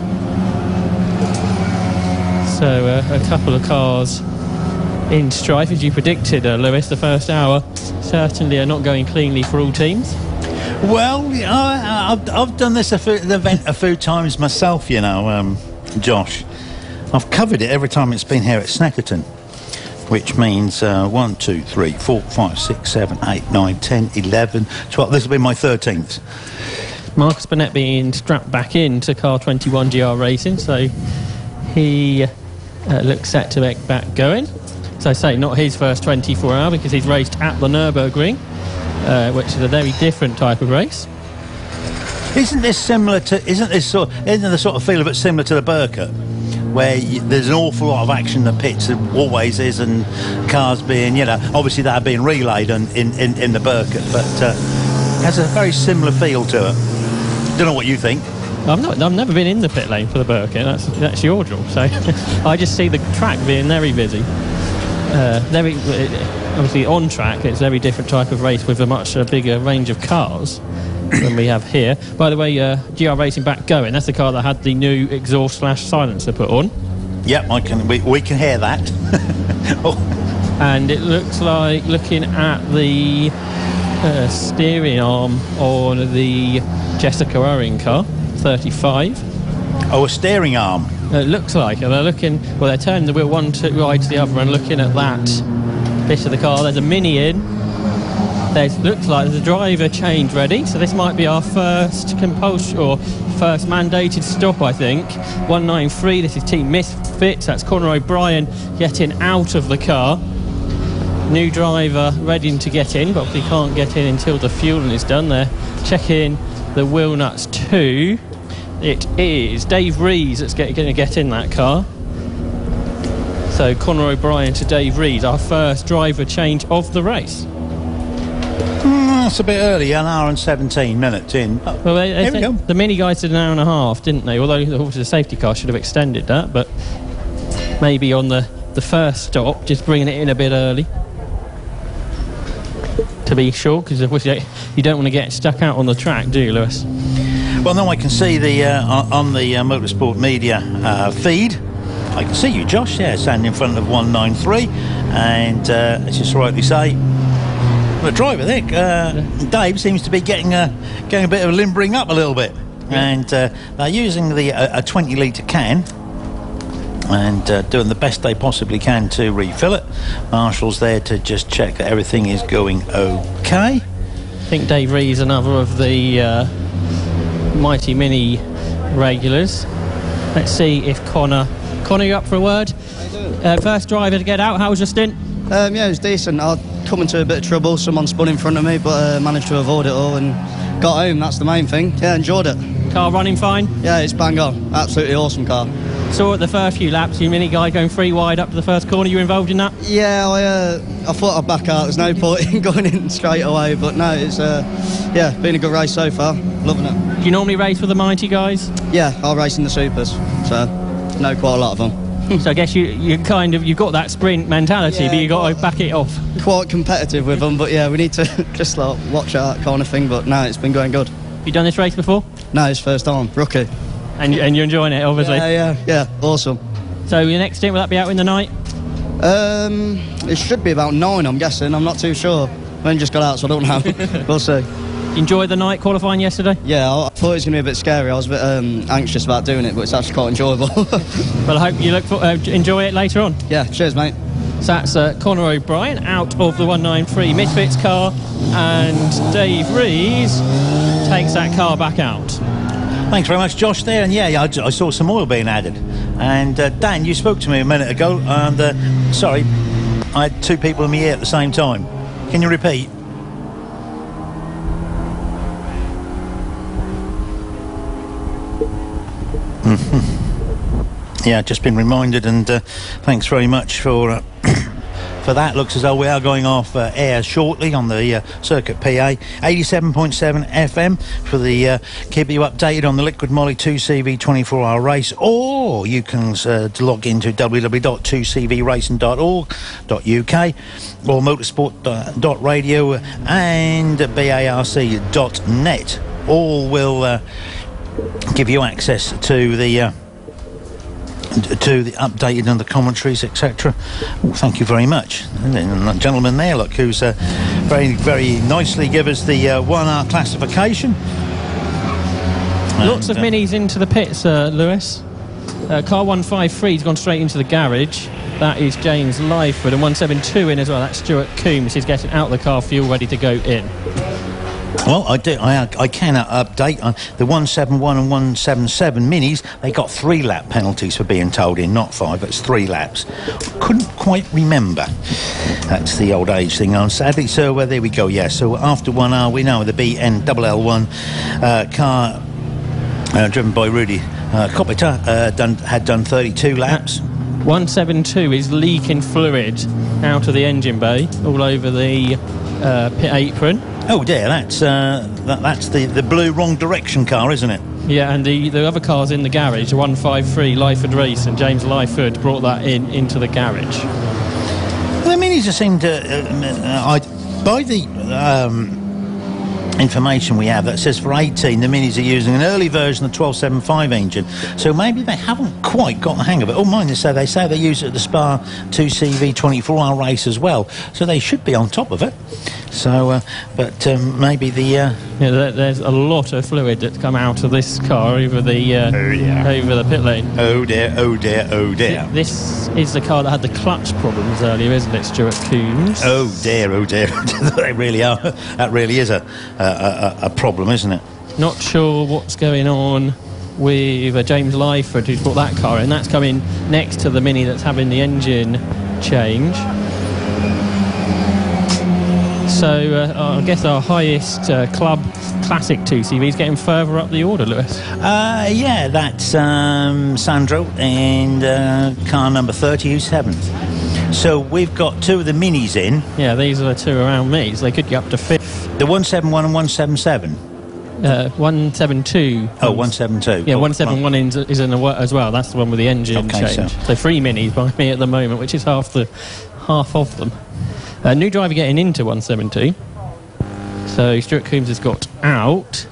So a couple of cars in strife, as you predicted, Lewis, the first hour. Certainly are not going cleanly for all teams. Well, I've done this event a few times myself, Josh. I've covered it every time it's been here at Sneckerton, which means 1, 2, 3, 4, 5, 6, 7, 8, 9, 10, 11, 12. This will be my 13th. Marcus Burnett being strapped back into car 21 GR Racing, so he looks set to get back going. So I say not his first 24 hour because he's raced at the Nürburgring, which is a very different type of race. Isn't the sort of feel a bit similar to the Burkett, where there's an awful lot of action in the pits? There always is, and cars being, obviously they're being relayed in the Burkett, but has a very similar feel to it. Don't know what you think. I've never been in the pit lane for the Burkett. That's your job. So I just see the track being very busy. Obviously on track, it's a very different type of race with a much bigger range of cars than we have here. By the way, GR Racing back going. That's the car that had the new exhaust /silencer put on. Yep, we can hear that. And it looks like, looking at the steering arm on the Jessica Owen car, 35. Oh, a steering arm. It looks like, and they're turning the wheel one right to the other and looking at that bit of the car. There's a Mini in. Looks like there's a driver change ready, so this might be our first compulsion or first mandated stop, I think. 193, this is Team Misfits. That's Conor O'Brien getting out of the car. New driver ready to get in, but he can't get in until the fueling is done. They're checking the wheel nuts too. It is Dave Rees that's going to get in that car. So Conor O'Brien to Dave Rees, our first driver change of the race. That's a bit early, an hour and 17 minutes in. Well, here we go. The Mini guys did an hour and a half, didn't they? Although obviously the safety car should have extended that, but maybe on the first stop, just bringing it in a bit early. To be sure, because you don't want to get stuck out on the track, do you, Lewis? Well, now I can see on the Motorsport Media feed, I can see you, Josh, standing in front of 193, and as you rightly say, the driver there, Dave, seems to be getting a bit of limbering up a little bit, and they're using a 20-litre can and doing the best they possibly can to refill it. Marshall's there to just check that everything is going okay. I think Dave Rees, another of the Mighty Mini regulars. Let's see if Connor, you up for a word? I do. First driver to get out, how was your stint? Yeah, it was decent. I'd come into a bit of trouble, someone spun in front of me, but managed to avoid it all and got home. That's the main thing. Yeah, enjoyed it. Car running fine? Yeah, it's bang on. Absolutely awesome car. Saw at the first few laps, your Mini guy going 3 wide up to the first corner. You involved in that? Yeah, I thought I'd back out. There's no point in going in straight away, but no, it's been a good race so far. Loving it. Do you normally race with the Mighty guys? Yeah, I'll race in the Supers, so know quite a lot of them. So I guess you've got that sprint mentality, yeah, but you got to back it off. Quite competitive with them, but yeah, we need to just watch out, that kind of thing. But no, it's been going good. You done this race before? No, it's first time, rookie. And you're enjoying it, obviously. Yeah, awesome. So your next stint, will that be out in the night? It should be about 9, I'm guessing. I'm not too sure. I only just got out, so I don't know. We'll see. Enjoyed the night qualifying yesterday? Yeah, I thought it was going to be a bit scary. I was a bit anxious about doing it, but it's actually quite enjoyable. Well, I hope you enjoy it later on. Yeah, cheers, mate. So that's Conor O'Brien out of the 193 Misfits car, and Dave Rees takes that car back out. Thanks very much, Josh, there. And yeah, I saw some oil being added. And Dan, you spoke to me a minute ago, and sorry, I had 2 people in my ear at the same time. Can you repeat? Yeah, just been reminded, and thanks very much for for that. Looks as though we are going off air shortly on the Circuit PA. 87.7 FM for the keep you updated on the Liquid Moly 2CV 24-hour race, or you can log into www.2cvracing.org.uk or motorsport.radio and barc.net. All will give you access to the updated and the commentaries, etc. Thank you very much. And then that gentleman there, look, who's very, very nicely give us the 1R classification. Lots of minis into the pits, Lewis. Car 153's gone straight into the garage. That is James Lyford, and 172 in as well. That's Stuart Coombs. He's getting out the car, fuel ready to go in. Well, I cannot update on the 171 and 177 minis. They got 3 lap penalties for being towed in, not 5. It's 3 laps. Couldn't quite remember. That's the old age thing on sadly. So there we go. Yeah. So after 1R, we know the BNLL1 car driven by Rudy Copita had done 32 laps. 172 is leaking fluid out of the engine bay all over the pit apron. Oh dear, that's the blue wrong direction car, isn't it? Yeah, and the other car's in the garage, 153 Lyford Race, and James Lyford brought that into the garage. Well, the minis seem to, by the information we have that says for 18, the minis are using an early version of the 1275 engine, so maybe they haven't quite got the hang of it. Oh, mind you, they say they use it at the Spa 2CV 24-hour race as well, so they should be on top of it. So, but maybe the there's a lot of fluid that's come out of this car over the over the pit lane. Oh dear, oh dear, oh dear. This is the car that had the clutch problems earlier, isn't it, Stuart Coombs? Oh dear, oh dear. They really are. That really is a problem, isn't it? Not sure what's going on with James Lyford, who's brought that car in. That's coming next to the Mini that's having the engine change. So I guess our highest club classic 2CV is getting further up the order, Lewis. Yeah, that's Sandro and car number 30, who's 7th. So we've got 2 of the minis in. Yeah, these are the 2 around me, so they could get up to 5th. The 171 and 177. 172. Oh, 172. Yeah, 171 is in as well. That's the one with the engine change. So 3 minis by me at the moment, which is half of them. New driver getting into 172. So Stuart Coombs has got out.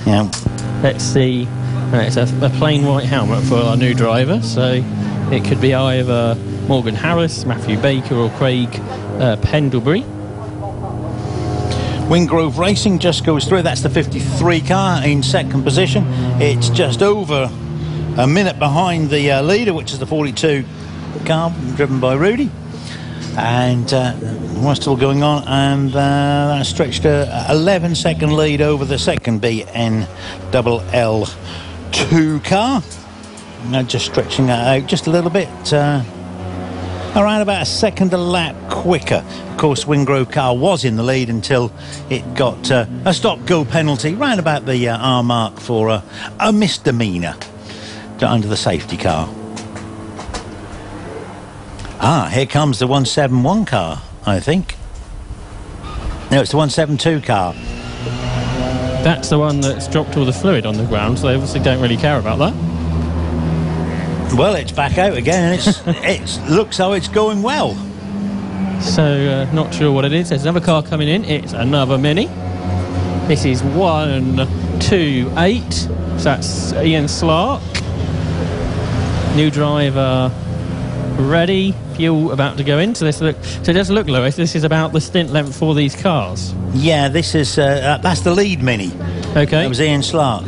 Yeah. Let's see. It's a plain white helmet for our new driver. So it could be either Morgan Harris, Matthew Baker, or Craig Pendlebury. Wingrove Racing just goes through. That's the 53 car in second position. It's just over a minute behind the leader, which is the 42 car driven by Rudy. And we're still going on, and that stretched a 11-second lead over the second BNLL2 car. Now just stretching that out just a little bit, around about a second a lap quicker. Of course, Wingrove car was in the lead until it got a stop-go penalty round about the R mark for a misdemeanour under the safety car. Here comes the 171 car, I think. No, it's the 172 car. That's the one that's dropped all the fluid on the ground, so they obviously don't really care about that. Well, it's back out again, and it looks how it's going well. So, not sure what it is. There's another car coming in. It's another Mini. This is 128. So that's Ian Slark. New driver ready. Fuel about to go in. So it does look, Lewis, this is about the stint length for these cars. Yeah, this is that's the lead Mini. Okay. That was Ian Slark.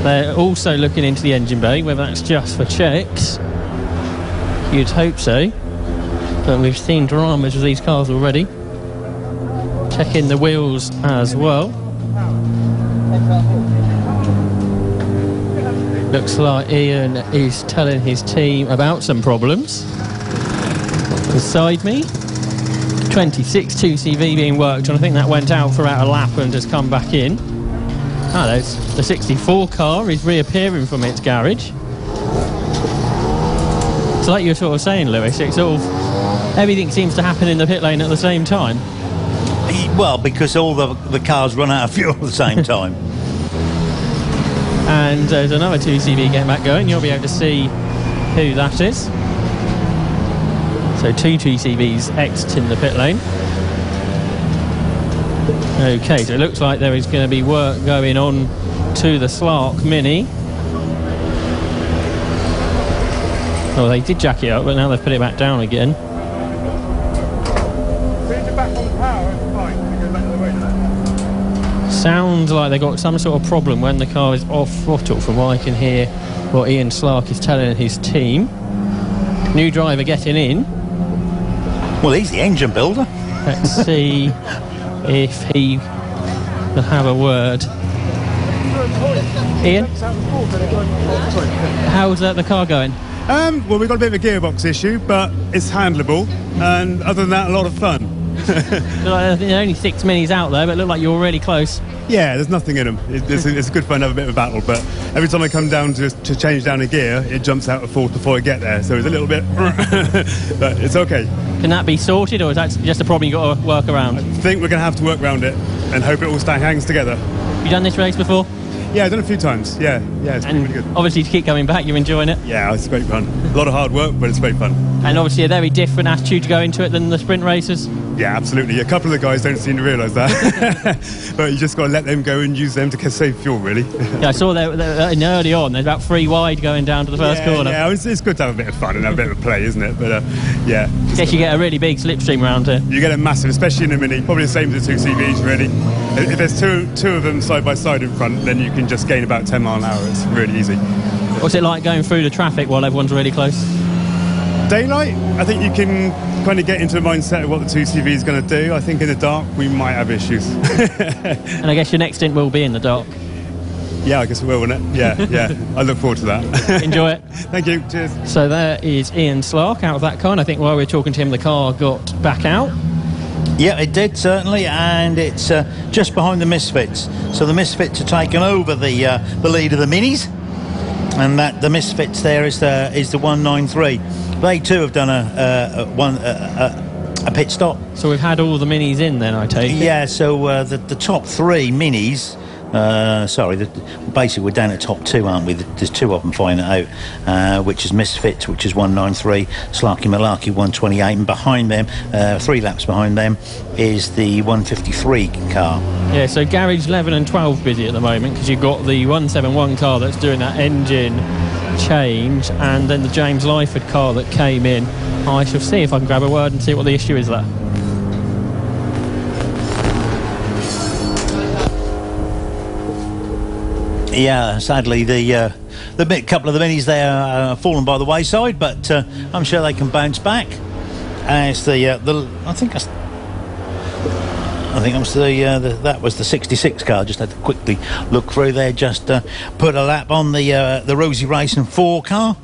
They're also looking into the engine bay, whether that's just for checks. You'd hope so. But we've seen dramas with these cars already. Checking the wheels as well. Looks like Ian is telling his team about some problems. Beside me, 26 2CV being worked on. I think that went out for about a lap and has come back in. There's the 64 car is reappearing from its garage. It's like you were sort of saying, Lewis, it's sort of Everything seems to happen in the pit lane at the same time. Well, because all the cars run out of fuel at the same time. And there's another 2CV getting back going. You'll be able to see who that is. So 2 2CVs exiting the pit lane. Okay, so it looks like there is going to be work going on to the Slark Mini. Well, they did jack it up, but now they've put it back down again. Sounds like they got some sort of problem when the car is off throttle, from what I can hear what Ian Slark is telling his team. New driver getting in. Well, he's the engine builder. Let's see if he will have a word. Ian, how's the car going? Well, we've got a bit of a gearbox issue, but it's handleable, and other than that, a lot of fun. There are only 6 minis out there, but it looked like you're really close. Yeah, there's nothing in them. It's good fun to have a bit of a battle, but every time I come down to change down a gear, it jumps out of fourth before I get there, so it's a little bit... but it's okay. Can that be sorted, or is that just a problem you've got to work around? I think we're going to have to work around it and hope it all hangs together. You done this race before? Yeah, I've done it a few times. Yeah, it's been really good. Obviously, to keep coming back, you're enjoying it? Yeah, it's great fun. A lot of hard work, but it's great fun. And obviously a very different attitude to go into it than the sprint races? Yeah, absolutely. A couple of the guys don't seem to realise that. But you just got to let them go and use them to save fuel, really. Yeah, I saw early on, there's about 3 wide going down to the first corner. Yeah, it's good to have a bit of fun and have a bit of a play, isn't it? But yeah. Guess you get a really big slipstream around here. You get a massive, especially in a Mini. Probably the same as the 2CVs, really. If there's two of them side by side in front, then you can just gain about 10 mile an hour. It's really easy. What's it like going through the traffic while everyone's really close? Daylight, I think you can kind of get into the mindset of what the 2CV is going to do. I think in the dark we might have issues. And I guess your next stint will be in the dark. Yeah, I guess we will, won't it? Yeah. I look forward to that. Enjoy it. Thank you. Cheers. So there is Ian Slark out of that car, and I think while we were talking to him, the car got back out. Yeah, it did, certainly, and it's just behind the Misfits. So the Misfits are taking over the lead of the Minis, and that the Misfits there is the 193. They too have done a pit stop. So we've had all the Minis in then, I take it? Yeah, so the top 3 Minis... basically we're down at top 2, aren't we? There's 2 of them flying it out, which is Misfits, which is 193, Slarky Malarkey 128, and behind them, 3 laps behind them, is the 153 car. Yeah, so garage 11 and 12 busy at the moment, because you've got the 171 car that's doing that engine change, and then the James Lyford car that came in. I shall see if I can grab a word and see what the issue is there. Yeah, sadly the couple of the Minis there are fallen by the wayside, but I'm sure they can bounce back. As that was the 66 car. Just had to quickly look through there. Just put a lap on the Rosie Racing 4 car.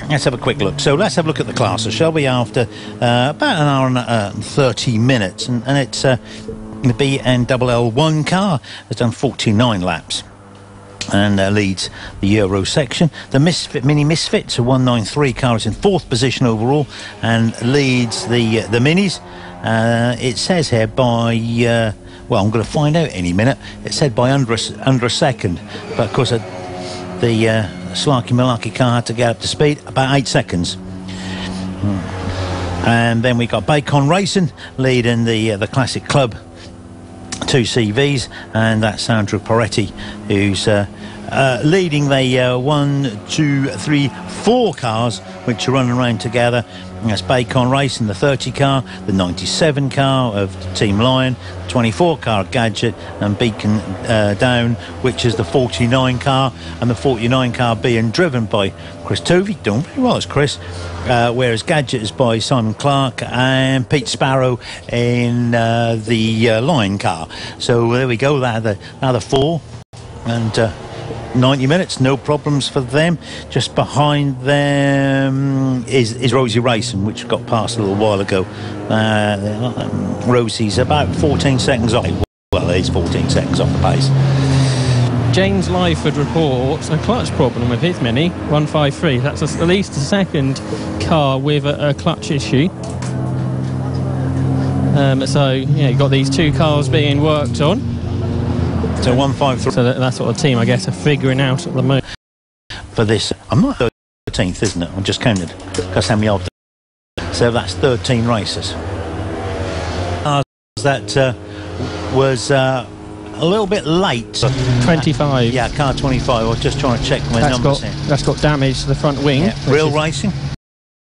Let's have a quick look. So let's have a look at the classes, shall we? After about an hour and 30 minutes, and it's the BNLL1 car has done 49 laps. And leads the Euro section. The Mini Misfits, a 193 car, is in 4th position overall and leads the Minis. It says here by well, I'm going to find out any minute. It said by under a second, but of course the Slarky Malarkey car had to get up to speed about 8 seconds. And then we got Bacon Racing leading the Classic Club 2CVs, and that's Sandra Poretti who's leading the 1, 2, 3, 4 cars which are running around together. And that's Bacon Racing, the 30 car, the 97 car of Team Lion, the 24 car of Gadget, and Beacon Down, which is the 49 car, and the 49 car being driven by Chris Tovey, doing very well as Chris, whereas Gadget is by Simon Clark, and Pete Sparrow in the Lion car. So there we go, they're the 4, and 90 minutes, no problems for them. Just behind them is Rosie Racing, which got past a little while ago. Rosie's about 14 seconds off. Well, it is 14 seconds off the pace. James Lyford reports a clutch problem with his Mini 153. That's at least the second car with a clutch issue. So yeah, you've got these two cars being worked on. So 153. So that's what the team, I guess, are figuring out at the moment. For this, I'm not 13th, isn't it? I just counted. That's how many old. So that's 13 races. That was a little bit late. 25. Yeah, car 25. I was just trying to check my numbers here. That's got damage to the front wing. Yeah. Real racing?